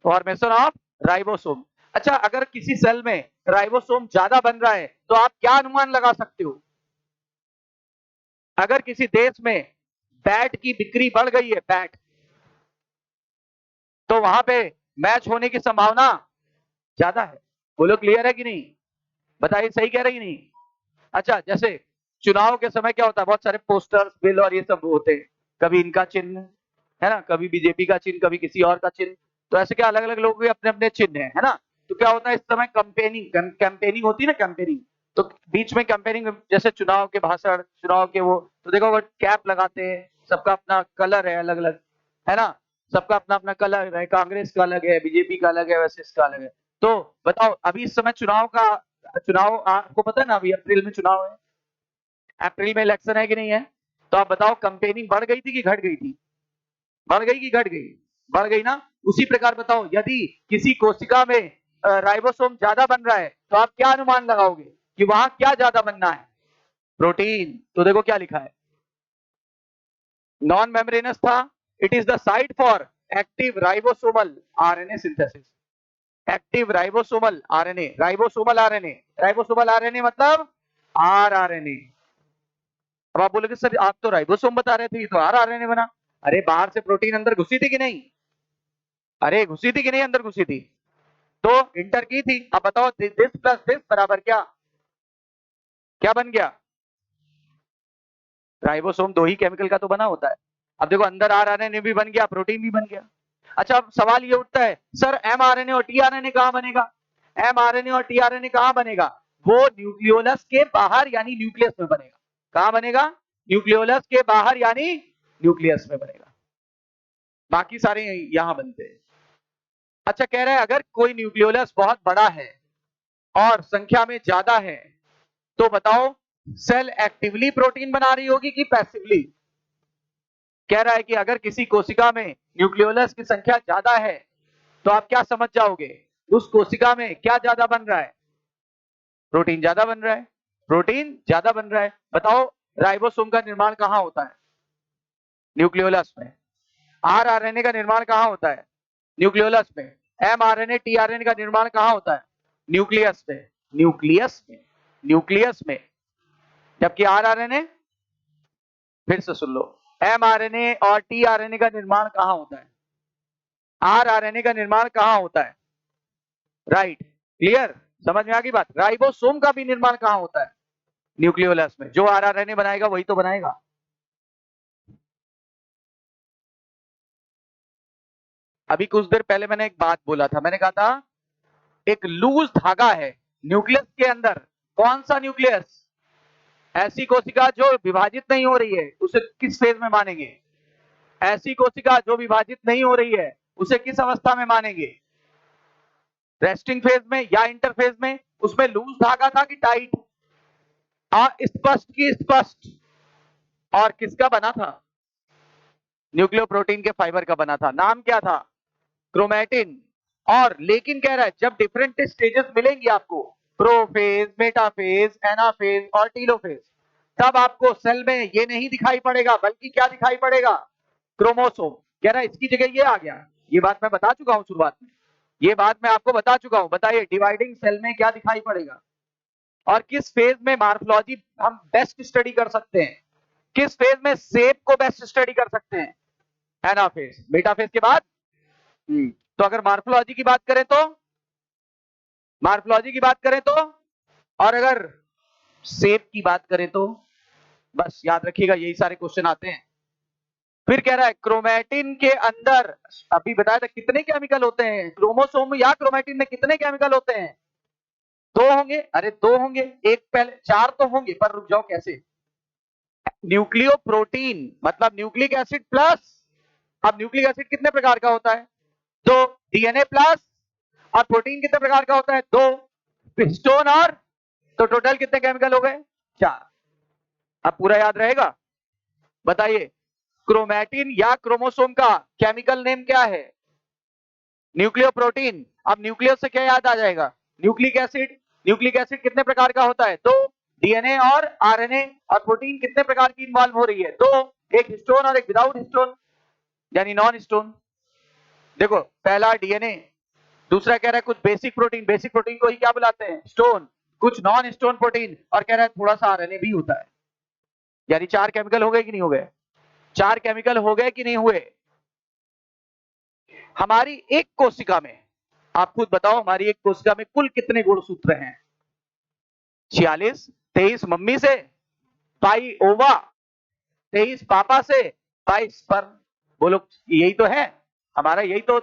Formation of ribosome. अच्छा, अगर किसी सेल में राइबोसोम ज्यादा बन रहा है तो आप क्या अनुमान लगा सकते हो? अगर किसी देश में बैट की बिक्री बढ़ गई है, बैट, तो वहां पे मैच होने की संभावना ज्यादा है। बोलो क्लियर है कि नहीं? बताइए, सही कह रही नहीं? अच्छा, जैसे चुनाव के समय क्या होता है, बहुत सारे पोस्टर्स, बिल और ये सब होते हैं। कभी इनका चिन्ह है ना, कभी बीजेपी का चिन्ह, कभी किसी और का चिन्ह। तो ऐसे क्या अलग अलग लोगों के अपने अपने चिन्ह है ना। तो क्या होता है, इस समय कैंपेनिंग होती है ना, कैंपेनिंग। तो बीच में कैंपेनिंग, जैसे चुनाव के भाषण, चुनाव के वो, तो देखो वो कैप लगाते हैं, सबका अपना कलर है अलग अलग, है ना। सबका अपना अपना कलर है, कांग्रेस का अलग है, बीजेपी का अलग है, वैसे इसका अलग है। तो बताओ, अभी इस समय चुनाव आपको पता है ना, अभी अप्रैल में चुनाव है, अप्रैल में इलेक्शन है कि नहीं है? तो आप बताओ, कंपेनिंग बढ़ गई थी कि घट गई थी? बढ़ गई कि घट गई? बढ़ गई ना। उसी प्रकार बताओ, यदि किसी कोशिका में राइबोसोम ज्यादा बन रहा है तो आप क्या अनुमान लगाओगे कि वहां क्या ज्यादा बनना है? प्रोटीन। तो देखो क्या लिखा है, नॉन मेम्ब्रेनस था, it is the site for active ribosomal RNA synthesis. Active ribosomal RNA, ribosomal RNA, ribosomal RNA मतलब आरआरएनए। अब आप बोलोगे सर आप तो राइबोसोम बता रहे थे, ये तो आरआरएनए बना। अरे बाहर से प्रोटीन अंदर घुसी थी कि नहीं? अरे घुसी थी कि नहीं? अंदर घुसी थी तो इंटर की थी। अब बताओ, दिस प्लस दिस बराबर क्या? क्या बन गया? राइबोसोम 2 ही केमिकल का तो बना होता है। अब देखो, अंदर आरआरएनए भी बन गया, प्रोटीन भी बन गया। अच्छा, अब सवाल ये उठता है, सर एमआरएनए और टीआरएनए कहां बनेगा? एमआरएनए और टीआरएनए कहां बनेगा? वो न्यूक्लियोलस के बाहर यानी न्यूक्लियस में बनेगा। कहां बनेगा? न्यूक्लियोलस के बाहर यानी न्यूक्लियस में बनेगा। बाकी सारे यहां बनते हैं। अच्छा, कह रहे हैं अगर कोई न्यूक्लियोलस बहुत बड़ा है और संख्या में ज्यादा है तो बताओ, सेल एक्टिवली प्रोटीन बना रही होगी कि पैसिवली? कह रहा है कि अगर किसी कोशिका में न्यूक्लियोलस की संख्या ज्यादा है तो आप क्या समझ जाओगे, उस कोशिका में क्या ज्यादा बन रहा है? प्रोटीन ज्यादा बन रहा है, प्रोटीन ज्यादा बन रहा है। बताओ राइबोसोम का निर्माण कहाँ होता है? न्यूक्लियोलस में। आरआरएनए का निर्माण कहाँ होता है? न्यूक्लियोलस में। एमआरएनए टीआरएनए का निर्माण कहाँ होता है? न्यूक्लियस में। न्यूक्लियस में, न्यूक्लियस में। जबकि आरआरएनए, फिर से सुन लो, एमआरएनए और टीआरएनए का निर्माण कहाँ होता है? आरआरएनए का निर्माण कहाँ होता है? राइट, क्लियर, समझ में आ गई बात। राइबोसोम का भी निर्माण कहाँ होता है? न्यूक्लियोलस में। जो आरआरएनए बनाएगा वही तो बनाएगा। अभी कुछ देर पहले मैंने एक बात बोला था, मैंने कहा था एक लूज धागा है न्यूक्लियस के अंदर। कौन सा न्यूक्लियस? ऐसी कोशिका जो विभाजित नहीं हो रही है उसे किस फेज में मानेंगे? ऐसी कोशिका जो विभाजित नहीं हो रही है उसे किस अवस्था में मानेंगे? रेस्टिंग फेज में या इंटरफेज में? उसमें लूज धागा था कि टाइट? स्पष्ट की स्पष्ट। और किसका बना था? न्यूक्लियोप्रोटीन के फाइबर का बना था। नाम क्या था? क्रोमैटिन। और लेकिन कह रहा है जब डिफरेंट स्टेजेस मिलेंगी आपको, प्रोफेज, मेटाफेज, एनाफेज और टीलोफेज, तब आपको सेल में ये नहीं दिखाई पड़ेगा, बल्कि क्या दिखाई पड़ेगा? क्रोमोसोम। कह रहा है इसकी जगह ये आ गया। ये बात मैं बता चुका हूं शुरुआत में, ये बात मैं आपको बता चुका हूं। बताइए डिवाइडिंग सेल में क्या दिखाई पड़ेगा? और किस फेज में मार्फोलॉजी हम बेस्ट स्टडी कर सकते हैं? किस फेज में शेप को बेस्ट स्टडी कर सकते हैं? एनाफेज। मेटाफेज के बाद तो अगर मार्फोलॉजी की बात करें तो, मार्फोलॉजी की बात करें तो, और अगर शेप की बात करें तो, बस याद रखिएगा यही सारे क्वेश्चन आते हैं। फिर कह रहा है क्रोमैटिन के अंदर, अभी बताया था कितने केमिकल होते हैं क्रोमोसोम या क्रोमैटिन में, कितने केमिकल होते हैं? दो होंगे। अरे दो होंगे, एक पहले, चार तो होंगे, पर रुक जाओ कैसे? न्यूक्लियो प्रोटीन मतलब न्यूक्लिक एसिड प्लस, अब न्यूक्लिक एसिड कितने प्रकार का होता है? दो। डीएनए प्लस, और प्रोटीन कितने प्रकार का होता है? दो। हिस्टोन और, तो टोटल कितने केमिकल हो गए? चार। अब पूरा याद रहेगा? बताइए क्रोमैटिन या क्रोमोसोम का केमिकल नेम क्या है? न्यूक्लियोप्रोटीन। अब न्यूक्लियस से क्या याद आ जाएगा? Nucleic acid. न्यूक्लिक एसिड कितने प्रकार का होता है? दो। डीएनए और आरएनए। और प्रोटीन कितने प्रकार की इन्वॉल्व हो रही है? दो, एक हिस्टोन और एक विदाउट हिस्टोन, यानी नॉन हिस्टोन। देखो पहला डीएनए, दूसरा कह रहा है कुछ बेसिक प्रोटीन, बेसिक प्रोटीन को ही क्या बुलाते हैं? स्टोन। कुछ नॉन स्टोन प्रोटीन, और कह रहा है थोड़ा सा आरएनए भी होता है। यानी चार केमिकल हो गए कि नहीं हो गए? चार केमिकल हो गए कि नहीं हुए? हमारी एक कोशिका में, आप खुद बताओ, हमारी एक कोशिका में कुल कितने गुणसूत्र हैं? 46। 23 मम्मी से, पाई ओवा, 23 पापा से, 22 स्पर्म। बोलो यही तो है हमारा, यही तो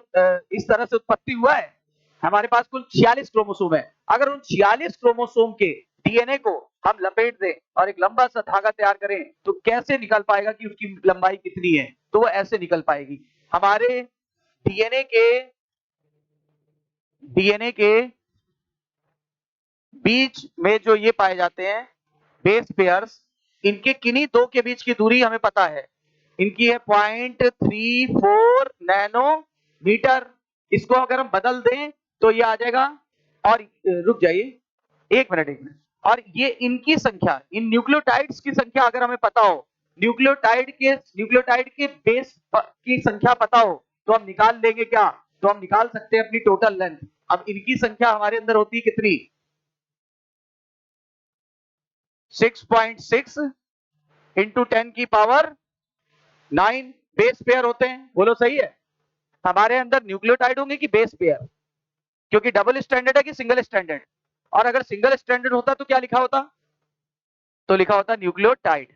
इस तरह से उत्पत्ति हुआ है। हमारे पास कुल 46 क्रोमोसोम है। अगर उन 46 क्रोमोसोम के डीएनए को हम लपेट दें और एक लंबा सा धागा तैयार करें, तो कैसे निकल पाएगा कि उसकी लंबाई कितनी है? तो वो ऐसे निकल पाएगी। हमारे डीएनए के बीच में जो ये पाए जाते हैं बेस पेयर्स, इनके किन्हीं दो के बीच की दूरी हमें पता है, इनकी है 0.34 नैनोमीटर। इसको अगर हम बदल दें तो ये आ जाएगा, और रुक जाइए एक मिनट, एक मिनट। और ये इनकी संख्या, इन न्यूक्लियोटाइड्स की संख्या अगर हमें पता हो, न्यूक्लियोटाइड के बेस की संख्या पता हो, तो हम निकाल लेंगे क्या? तो हम निकाल सकते हैं अपनी टोटल लेंथ। अब इनकी संख्या हमारे अंदर होती है कितनी? 6.6 इंटू 10 की पावर 9 बेस पेयर होते हैं। बोलो सही है? हमारे अंदर न्यूक्लियोटाइड होंगे कि बेस पेयर? क्योंकि डबल स्टैंडर्ड है कि सिंगल स्टैंडर्ड? और अगर सिंगल स्टैंडर्ड होता तो क्या लिखा होता? तो लिखा होता न्यूक्लियोटाइड।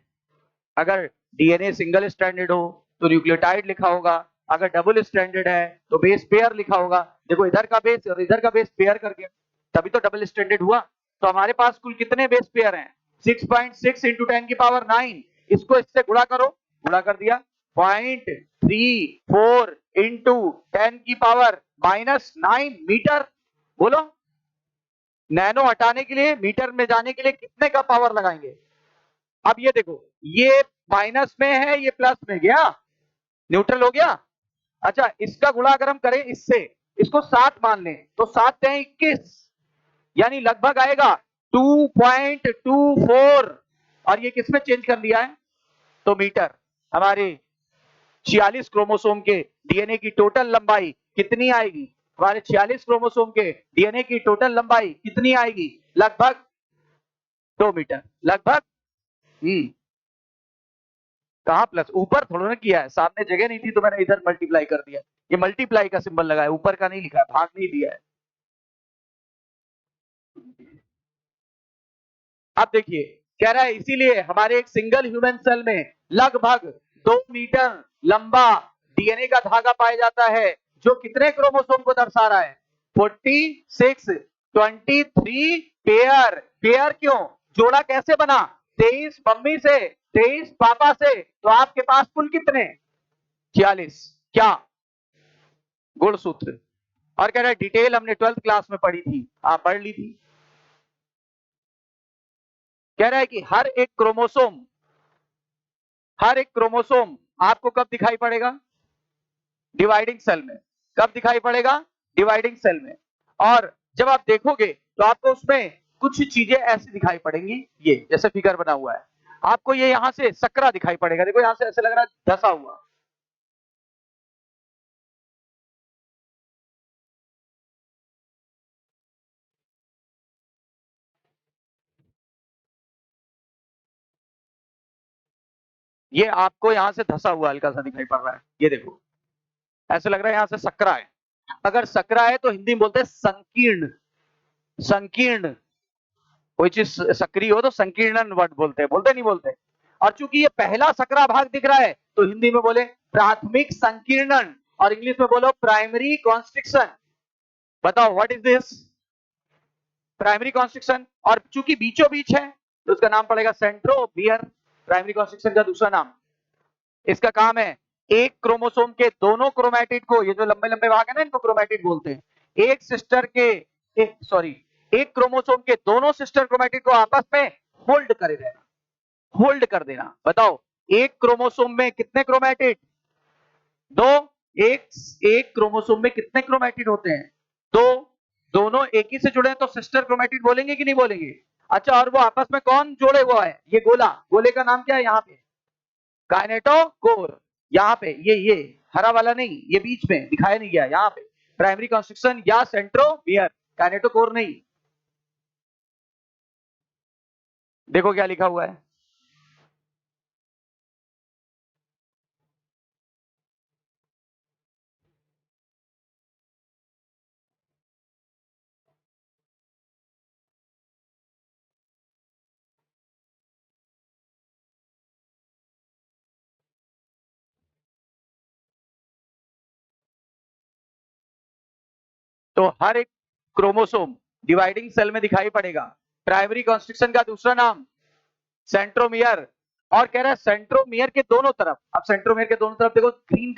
अगर डीएनए सिंगल स्टैंडर्ड हो तो न्यूक्लियोटाइड लिखा होगा, अगर डबल स्टैंडर्ड है तो बेस पेयर लिखा होगा। देखो इधर का बेस और इधर का बेस पेयर करके, तभी तो डबल स्टैंडर्ड हुआ। तो हमारे पास कुल कितने बेस पेयर हैं? 6.6 इंटू 10 की पावर 9। इसको इससे गुणा करो, गुणा कर दिया, 0.34 इंटू 10 की पावर -9 मीटर। बोलो नैनो हटाने के लिए, मीटर में जाने के लिए कितने का पावर लगाएंगे? अब ये देखो, ये माइनस में है, ये प्लस में गया, न्यूट्रल हो गया। अच्छा, इसका गुणा अगर हम करें इससे, इसको 7 मान लें तो 7 है 21, यानी लगभग आएगा 2.24, और ये किसमें चेंज कर लिया है तो मीटर। हमारे 46 क्रोमोसोम के डीएनए की टोटल लंबाई कितनी आएगी, हमारे 46 क्रोमोसोम के डीएनए की टोटल लंबाई कितनी आएगी, लगभग 2 मीटर, लगभग। कहां प्लस, ऊपर थोड़ा ना किया है, सामने जगह नहीं थी तो मैंने इधर मल्टीप्लाई कर दिया, ये मल्टीप्लाई का सिंबल लगा है, ऊपर का नहीं लिखा है, भाग नहीं दिया है। अब देखिए कह रहा है इसीलिए हमारे एक सिंगल ह्यूमन सेल में लगभग 2 मीटर लंबा डीएनए का धागा पाया जाता है, जो कितने क्रोमोसोम को दर्शा रहा है 46, 23 पेयर। पेयर क्यों, जोड़ा कैसे बना, 23 मम्मी से 23 पापा से, तो आपके पास कुल कितने 46, क्या गुणसूत्र। और कह रहा है डिटेल हमने 12th क्लास में पढ़ी थी, आप पढ़ ली थी। कह रहा है कि हर एक क्रोमोसोम आपको कब दिखाई पड़ेगा, डिवाइडिंग सेल में। कब दिखाई पड़ेगा, डिवाइडिंग सेल में। और जब आप देखोगे तो आपको उसमें कुछ चीजें ऐसी दिखाई पड़ेंगी, ये जैसे फिगर बना हुआ है, आपको ये यहां से सकरा दिखाई पड़ेगा, देखो यहां से ऐसे लग रहा है धसा हुआ। ये आपको यहां से धसा हुआ हल्का सा दिखाई पड़ रहा है, ये देखो ऐसे लग रहा है यहां से सकरा है। अगर सकरा है तो हिंदी में बोलते हैं संकीर्ण। संकीर्ण, कोई चीज सक्रिय हो तो संकीर्णन वर्ड बोलते हैं, बोलते नहीं बोलते। और चूंकि ये पहला सकरा भाग दिख रहा है तो हिंदी में बोले प्राथमिक संकीर्णन, और इंग्लिश में बोलो प्राइमरी कॉन्स्ट्रिक्शन। बताओ what is this, primary constriction. और चूंकि बीचों बीच है तो उसका नाम पड़ेगा सेंट्रोमियर, प्राइमरी कॉन्स्ट्रिक्शन का दूसरा नाम। इसका काम है एक क्रोमोसोम के दोनों क्रोमैटिड को, ये जो लंबे लंबे भाग है ना इनको क्रोमैटिड बोलते हैं, एक सिस्टर के एक क्रोमोसोम के दोनों सिस्टर क्रोमैटिड को आपस में होल्ड करे रहना, होल्ड कर देना। बताओ एक क्रोमोसोम में कितने क्रोमैटिड, दो। एक एक क्रोमोसोम में कितने क्रोमैटिड होते हैं, दो। दोनों एक ही से जुड़े हैं तो सिस्टर क्रोमैटिड बोलेंगे कि नहीं बोलेंगे। अच्छा, और वो आपस में कौन जोड़े हुआ है, ये गोला, गोले का नाम क्या है यहाँ पे, काइनेटोकोर। यहाँ पे ये हरा वाला नहीं, ये बीच में दिखाया नहीं गया, यहाँ पे प्राइमरी कॉन्स्ट्रिक्शन या सेंट्रोमियर, काइनेटोकोर नहीं। देखो क्या लिखा हुआ है, तो हर एक क्रोमोसोम डिवाइडिंग सेल में दिखाई पड़ेगा। प्राइमरी कॉन्स्ट्रिक्शन का दूसरा नाम सेंट्रोमियर। और कह रहा है सेंट्रोमियर के दोनों तरफ, अब सेंट्रोमियर के दोनों तरफ देखो ग्रीन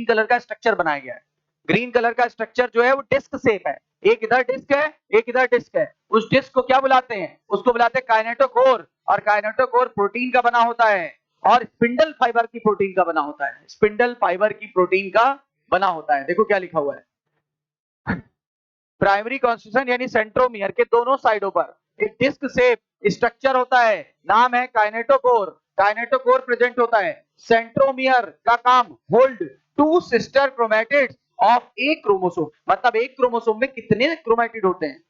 कलर का स्ट्रक्चर बनाया गया है। ग्रीन कलर का स्ट्रक्चर जो है वो डिस्क शेप है, एक इधर डिस्क है एक इधर डिस्क है। उस डिस्क को क्या बुलाते हैं, उसको बुलाते हैं काइनेटोकोर। और काइनेटोकोर प्रोटीन का बना होता है, और स्पिंडल फाइबर की प्रोटीन का बना होता है, स्पिंडल फाइबर की प्रोटीन का बना होता है। देखो क्या लिखा हुआ है, प्राइमरी कॉन्स्टिट्यूशन यानी सेंट्रोमियर के दोनों साइडों पर एक डिस्क शेप स्ट्रक्चर होता है, नाम है काइनेटोकोर। काइनेटोकोर प्रेजेंट होता है। सेंट्रोमियर का काम hold to sister chromatids of एक क्रोमोसोम, मतलब एक क्रोमोसोम में कितने क्रोमैटिड होते हैं,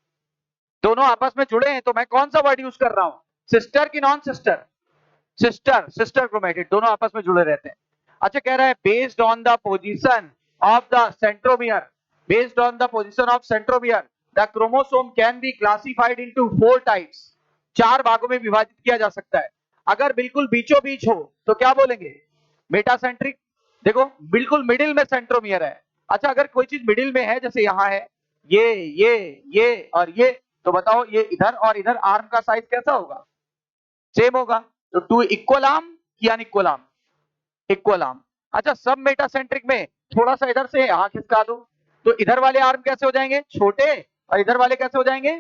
दोनों आपस में जुड़े हैं, तो मैं कौन सा वर्ड यूज कर रहा हूं, सिस्टर की non sister, sister, sister chromatid, दोनों आपस में जुड़े रहते हैं। अच्छा, कह रहा है based on the position of the centromere, based on the position of centromere the chromosome can be classified into 4 types, 4 भागों में विभाजित किया जा सकता है। अगर बिल्कुल बीचों बीच हो तो क्या बोलेंगे, मेटासेंट्रिक। देखो बिल्कुल मिडिल में सेंट्रोमियर है। अच्छा, अगर कोई चीज मिडिल में है, जैसे यहाँ है ये और ये, तो बताओ ये इधर और इधर आर्म का साइज कैसा होगा, सेम होगा। तो 2 इक्वल आर्म या अनइक्वल आर्म, इक्वल आर्म। अच्छा, सब मेटासेंट्रिक में थोड़ा सा इधर से यहाँ खिसका दो, तो इधर वाले आर्म कैसे हो जाएंगे, छोटे, और इधर वाले कैसे हो जाएंगे,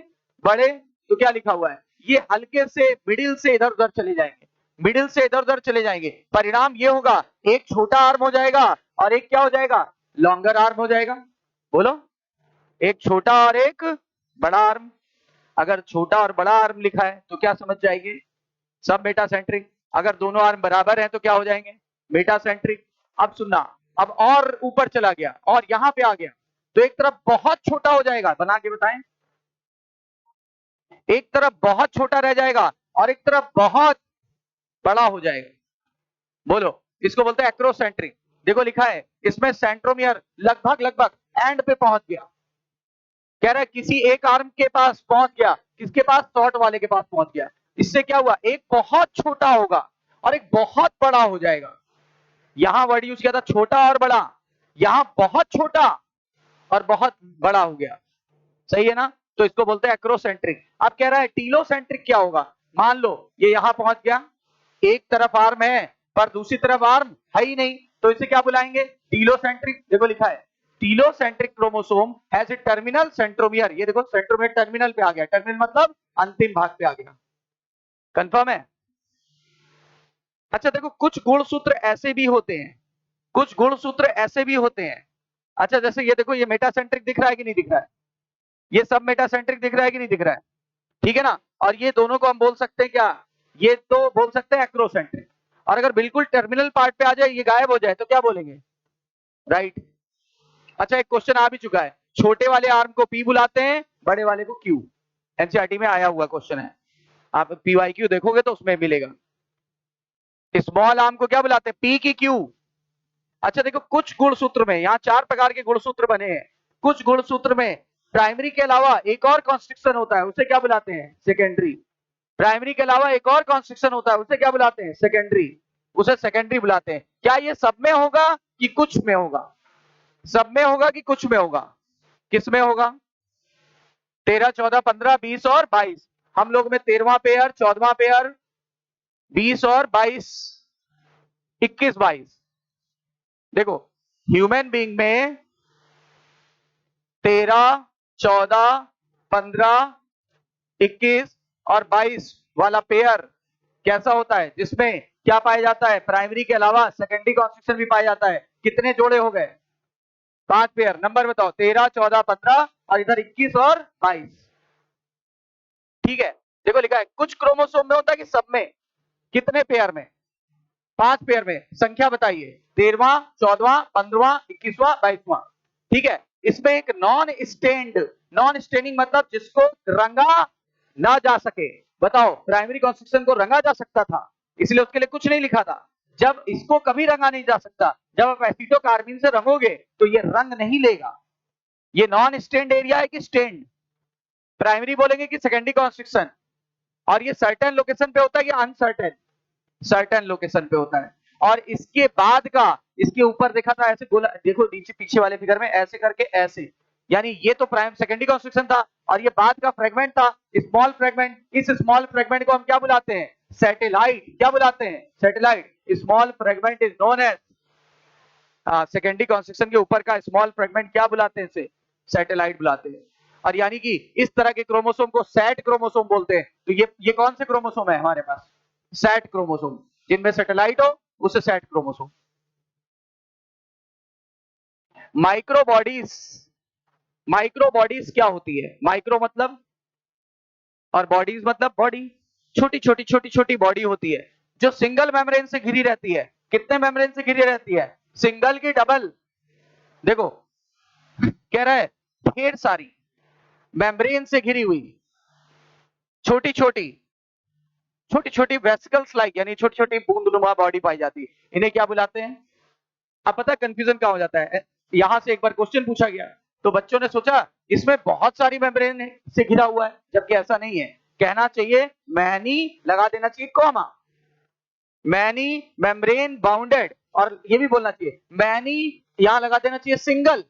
बड़े। तो क्या लिखा हुआ है, ये हल्के से मिडिल से इधर उधर चले जाएंगे। मिडिल से इधर उधर चले जाएंगे। परिणाम ये होगा, एक छोटा आर्म हो जाएगा और एक क्या हो जाएगा, लॉन्गर आर्म हो जाएगा। बोलो, एक छोटा और एक बड़ा आर्म। अगर छोटा और बड़ा आर्म लिखा है तो क्या समझ जाएंगे, सब मेटासेंट्रिक। अगर दोनों आर्म बराबर हैं तो क्या हो जाएंगे, मेटासेंट्रिक। अब सुनना, अब और ऊपर चला गया और यहां पे आ गया तो एक तरफ बहुत छोटा हो जाएगा, बना के बताएं। एक तरफ बहुत छोटा रह जाएगा और एक तरफ बहुत बड़ा हो जाएगा। बोलो, इसको बोलते हैं एक्रोसेंट्रिक। देखो लिखा है इसमें सेंट्रोमियर लगभग लगभग एंड पे पहुंच गया। कह रहा है किसी एक आर्म के पास पहुंच गया, किसके पास, शॉर्ट वाले के पास पहुंच गया। इससे क्या हुआ, एक बहुत छोटा होगा और एक बहुत बड़ा हो जाएगा। यहां वर्ड यूज किया था छोटा और बड़ा, यहां बहुत छोटा और बहुत बड़ा हो गया। सही है ना, तो इसको बोलते हैं एक्रोसेंट्रिक। अब कह रहा है टीलोसेंट्रिक क्या होगा। मान लो ये यहां पहुंच गया, एक तरफ आर्म है पर दूसरी तरफ आर्म है ही नहीं, तो इसे क्या बुलाएंगे, टीलोसेंट्रिक। देखो लिखा है telocentric chromosome has a terminal centromere. ये देखो सेंट्रोमियर टर्मिनल पे आ गया, टर्मिनल मतलब अंतिम भाग पे आ गया। कंफर्म है। अच्छा देखो, कुछ गुणसूत्र ऐसे भी होते हैं, कुछ गुणसूत्र ऐसे भी होते हैं। अच्छा जैसे ये देखो, ये मेटासेंट्रिक दिख रहा है कि नहीं दिख रहा है, ये सब मेटासेंट्रिक दिख रहा है कि नहीं दिख रहा है, ठीक है ना। और ये दोनों को हम बोल सकते हैं क्या, ये तो बोल सकते हैं एक्रोसेंट्रिक। और अगर बिल्कुल टर्मिनल पार्ट पे आ जाए, ये गायब हो जाए तो क्या बोलेंगे, राइट। अच्छा एक क्वेश्चन आ भी चुका है, छोटे वाले आर्म को पी बुलाते हैं, बड़े वाले को क्यू। एनसीईआरटी में आया हुआ क्वेश्चन है, आप पीवाईक्यू देखोगे तो उसमें मिलेगा। स्मॉल आर्म को क्या बुलाते हैं, पी की क्यू। अच्छा देखो, कुछ गुणसूत्र में, यहाँ 4 प्रकार के गुणसूत्र बने हैं, कुछ गुणसूत्र में प्राइमरी के अलावा एक और कॉन्स्ट्रिक्शन होता है, उसे क्या बुलाते हैं, सेकेंडरी। प्राइमरी के अलावा एक और कॉन्स्ट्रिक्शन होता है, उसे क्या बुलाते हैं, सेकेंडरी। उसे सेकेंडरी बुलाते हैं। क्या ये सब में होगा कि कुछ में होगा, सब में होगा कि कुछ में होगा, किस में होगा, 13, 14, 15, 20 और 22। हम लोग में 13वां पेयर, 14वां पेयर, 20 और 22, 21, 22। देखो ह्यूमन बीइंग में 13, 14, 15, 21 और 22 वाला पेयर कैसा होता है, जिसमें क्या पाया जाता है, प्राइमरी के अलावा सेकेंडरी कॉन्स्ट्रिक्शन भी पाया जाता है। कितने जोड़े हो गए, 5 पेयर। नंबर बताओ, 13, 14, 15 और इधर 21 और 22। ठीक है, देखो लिखा है कुछ क्रोमोसोम में होता है कि सब में, कितने पेयर में, 5 पेयर में। संख्या बताइए, 13वां, 14वां, 15वां, 21वां, 22वां। ठीक है, इसमें एक नॉन स्टेन्ड, नॉन स्टेनिंग मतलब जिसको रंगा ना जा सके। बताओ, प्राइमरी कॉन्स्ट्रिक्शन को रंगा जा सकता था, इसलिए उसके लिए कुछ नहीं लिखा था। जब इसको कभी रंगा नहीं जा सकता, जब आप एसिटो कार्बाइन से रंगोगे तो ये रंग नहीं लेगा। ये नॉन स्टेन्ड एरिया है कि स्टेन्ड, प्राइमरी बोलेंगे कि सेकेंडरी कॉन्स्ट्रिक्शन। और ये सर्टेन लोकेशन पे होता है कि अनसर्टेन, सर्टेन लोकेशन पे होता है। और इसके बाद का, इसके ऊपर देखा था ऐसे गोला, देखो नीचे पीछे वाले फिगर में ऐसे करके ऐसे, यानी ये तो प्राइम सेकेंडरी कॉन्स्ट्रिक्शन था और ये बाद का फ्रेगमेंट था, स्मॉल फ्रेगमेंट। इस स्मॉल फ्रेगमेंट को हम क्या बुलाते हैं, सैटेलाइट। क्या बुलाते हैं, satellite. Small fragment is known as, secondary constriction के ऊपर का स्मॉल फ्रेगमेंट क्या बुलाते हैं, इसे सैटेलाइट बुलाते हैं। और यानी कि इस तरह के क्रोमोसोम को सैट क्रोमोसोम बोलते हैं। तो ये कौन से क्रोमोसोम है हमारे पास, सैट क्रोमोसोम, जिनमें सैटेलाइट हो उसे सैट क्रोमोसोम। माइक्रोबॉडीज, माइक्रोबॉडीज क्या होती है, माइक्रो मतलब और बॉडीज मतलब बॉडी, छोटी छोटी छोटी छोटी बॉडी होती है जो सिंगल मेम्ब्रेन से घिरी रहती है। कितने मेम्ब्रेन से घिरी रहती है, सिंगल की डबल। देखो कह रहा है ढेर सारी मेम्ब्रेन से घिरी हुई छोटी छोटी छोटी छोटी वेसिकल्स लाइक, यानी छोटी छोटी बूंदनुमा बॉडी पाई जाती है। इन्हें क्या बुलाते हैं। अब पता है कंफ्यूजन क्या हो जाता है, यहां से एक बार क्वेश्चन पूछा गया तो बच्चों ने सोचा इसमें बहुत सारी मेम्ब्रेन से घिरा हुआ है, जबकि ऐसा नहीं है। कहना चाहिए मैनी, लगा देना चाहिए कॉमा, मैनी मेम्ब्रेन बाउंडेड। और ये भी बोलना चाहिए मैनी, यहां लगा देना चाहिए सिंगल।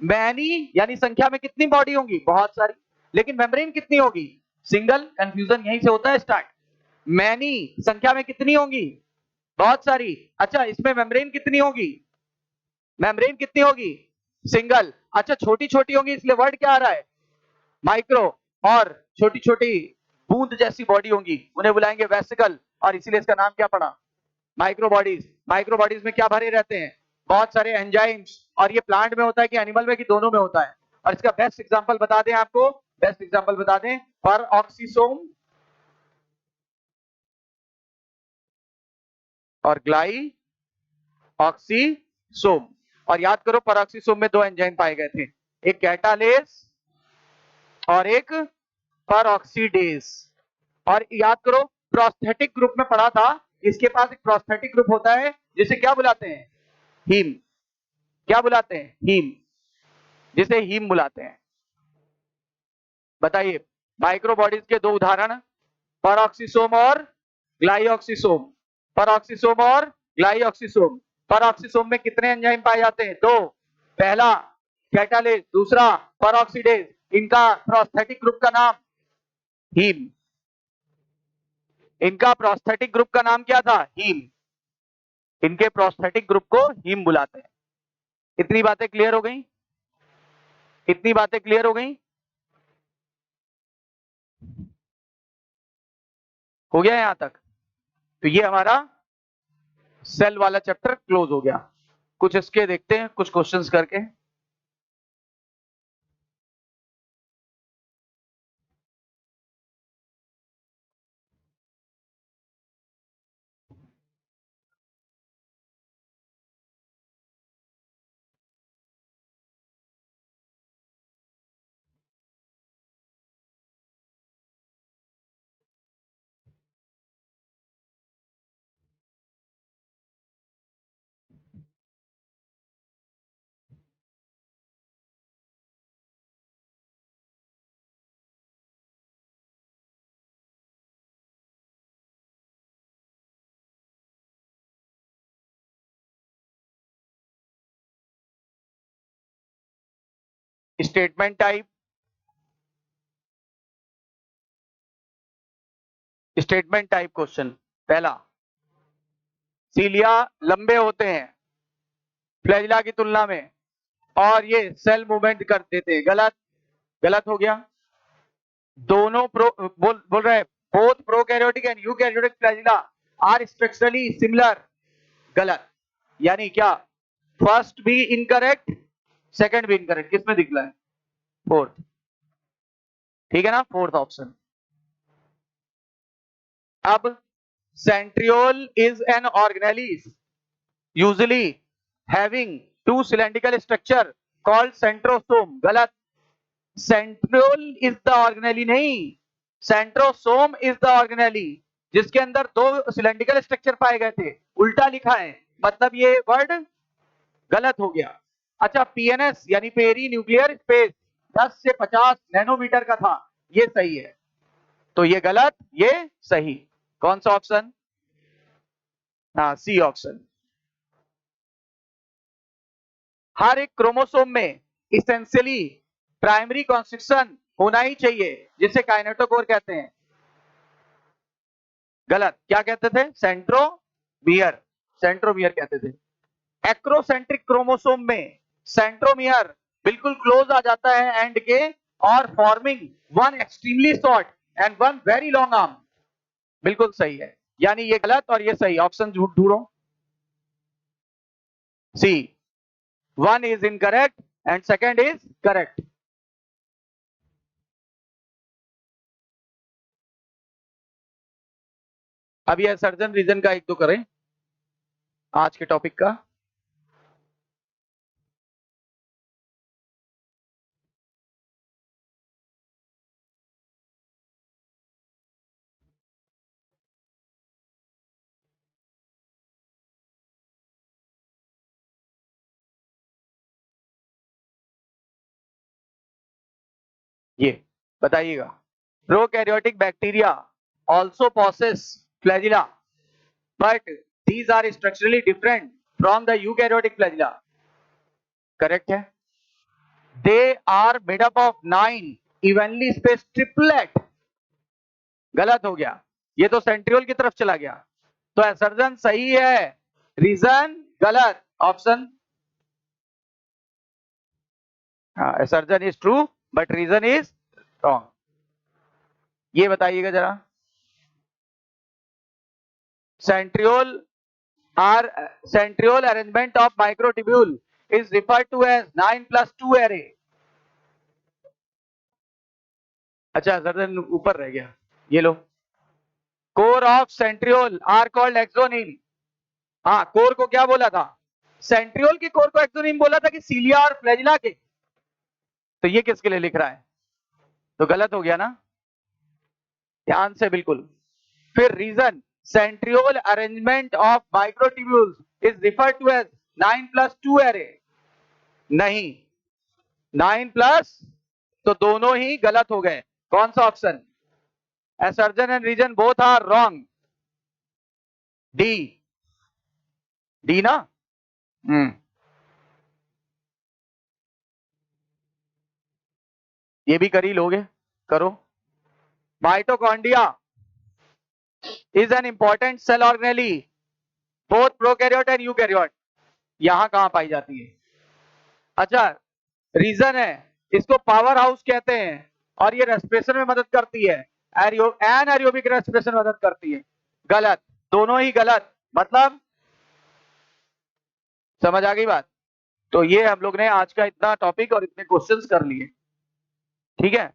मैनी यानी संख्या में कितनी बॉडी होंगी, बहुत सारी, लेकिन मेम्ब्रेन कितनी होगी, सिंगल। कंफ्यूजन यहीं से होता है स्टार्ट। मैनी संख्या में कितनी होंगी, बहुत सारी। अच्छा इसमें मेम्ब्रेन कितनी होगी, मेम्ब्रेन कितनी होगी, सिंगल। अच्छा छोटी छोटी होंगी, इसलिए वर्ड क्या आ रहा है, माइक्रो। और छोटी छोटी बूंद जैसी बॉडी होंगी, उन्हें बुलाएंगे वेसिकल। और इसीलिए इसका नाम क्या पड़ा, माइक्रोबॉडीज। माइक्रोबॉडीज में क्या भरे रहते हैं, बहुत सारे एंजाइम्स, और ये प्लांट में होता है कि एनिमल में कि दोनों में होता है। और इसका बेस्ट एग्जांपल बता दें आपको, बेस्ट एग्जांपल बता दें, परऑक्सीसोम और ग्लाइऑक्सीसोम। और याद करो परऑक्सीसोम में दो एंजाइम पाए गए थे, एक कैटालेस और एक परऑक्सीडेज। और याद करो प्रोस्थेटिक ग्रुप में पढ़ा था, इसके पास एक प्रोस्थेटिक ग्रुप होता है जिसे क्या बुलाते हैं, हीम। क्या बुलाते हैं, हीम, जिसे हीम बुलाते हैं। बताइए माइक्रोबॉडीज के दो उदाहरण, परऑक्सीसोम और ग्लाइऑक्सीसोम। परऑक्सीसोम और ग्लाइऑक्सीसोम। परऑक्सीसोम में कितने एंजाइम पाए जाते हैं, दो, पहला कैटालेस, दूसरा परऑक्सीडेज। इनका प्रोस्थेटिक ग्रुप का नाम हीम। इनका प्रोस्थेटिक ग्रुप का नाम क्या था, हीम। इनके प्रोस्थेटिक ग्रुप को हीम बुलाते हैं। इतनी बातें क्लियर हो गई, इतनी बातें क्लियर हो गई, हो गया यहां तक। तो ये हमारा सेल वाला चैप्टर क्लोज हो गया। कुछ इसके देखते हैं कुछ क्वेश्चंस करके। Statement type, statement type question. पहला, सीलिया लंबे होते हैं फ्लैजिला की तुलना में और ये सेल मूवमेंट कर देते हैं, गलत। गलत हो गया। दोनों बोल रहे हैं both prokaryotic and eukaryotic flagella are structurally similar, गलत। यानी क्या, फर्स्ट भी इनकरेक्ट, सेकंड भी इनकरेक्ट। किसमें दिखला है, फोर्थ, ठीक है ना, फोर्थ ऑप्शन। अब centriole is an organelles usually having to cylindrical structure called centrosome, गलत। सेंट्रियोल इज द ऑर्गेनेली नहीं, सेंट्रोसोम इज द ऑर्गेनेली जिसके अंदर दो सिलेंड्रिकल स्ट्रक्चर पाए गए थे, उल्टा लिखा है, मतलब ये वर्ड गलत हो गया। अच्छा, पीएनएस यानी पेरी न्यूक्लियर स्पेस 10 से 50 नैनोमीटर का था, ये सही है। तो ये गलत, ये सही। कौन सा ऑप्शन, हाँ सी ऑप्शन। हर एक क्रोमोसोम में इसेंशियली प्राइमरी कॉन्स्ट्रक्शन होना ही चाहिए जिसे काइनेटोकोर कहते हैं, गलत। क्या कहते थे, सेंट्रोमियर, सेंट्रोमियर कहते थे। एक्रोसेंट्रिक क्रोमोसोम में सेंट्रोमियर बिल्कुल क्लोज आ जाता है एंड के, और forming one extremely short and one very long arm, बिल्कुल सही है। यानी ये गलत और ये सही, ऑप्शन झूठ ढूंढो। C, one is incorrect and second is correct. अब ये सर्जन रीजन का एक तो करें आज के टॉपिक का। ये बताइएगा, prokaryotic bacteria also possess flagella but these are structurally different from the eukaryotic flagella, correct है। they are made up of 9 evenly spaced triplet, गलत हो गया, ये तो सेंट्रियोल की तरफ चला गया। तो असर्जन सही है, रीजन गलत, option, assertion is true but reason is wrong. ये बताइएगा जरा, centriole arrangement of microtubule is referred to as 9+2 array. अच्छा सर्जन ऊपर रह गया, ये लो. Core of centriole are called axoneme. हाँ, कोर को क्या बोला था? सेंट्रियोल की कोर को एक्सोनिल बोला था कि सीलिया और फ्लैजिला के. तो ये किसके लिए लिख रहा है? तो गलत हो गया ना, ध्यान से बिल्कुल. फिर region, centriole arrangement of microtubules is referred to as 9+2 array. नहीं, 9+, तो दोनों ही गलत हो गए. कौन सा option? Assertion and reason both are wrong. D, D ना. ये भी कर ही लोगे, करो. Mitochondria is an important cell organelle both prokaryote and eukaryote. यहां कहां पाई जाती है? अच्छा, रीजन है, इसको पावर हाउस कहते हैं और ये रेस्पिरेशन में मदद करती है. एनारोबिक रेस्पिरेशन मदद करती है. गलत, दोनों ही गलत. मतलब समझ आ गई बात? तो ये हम लोग ने आज का इतना टॉपिक और इतने क्वेश्चंस कर लिए. ठीक है.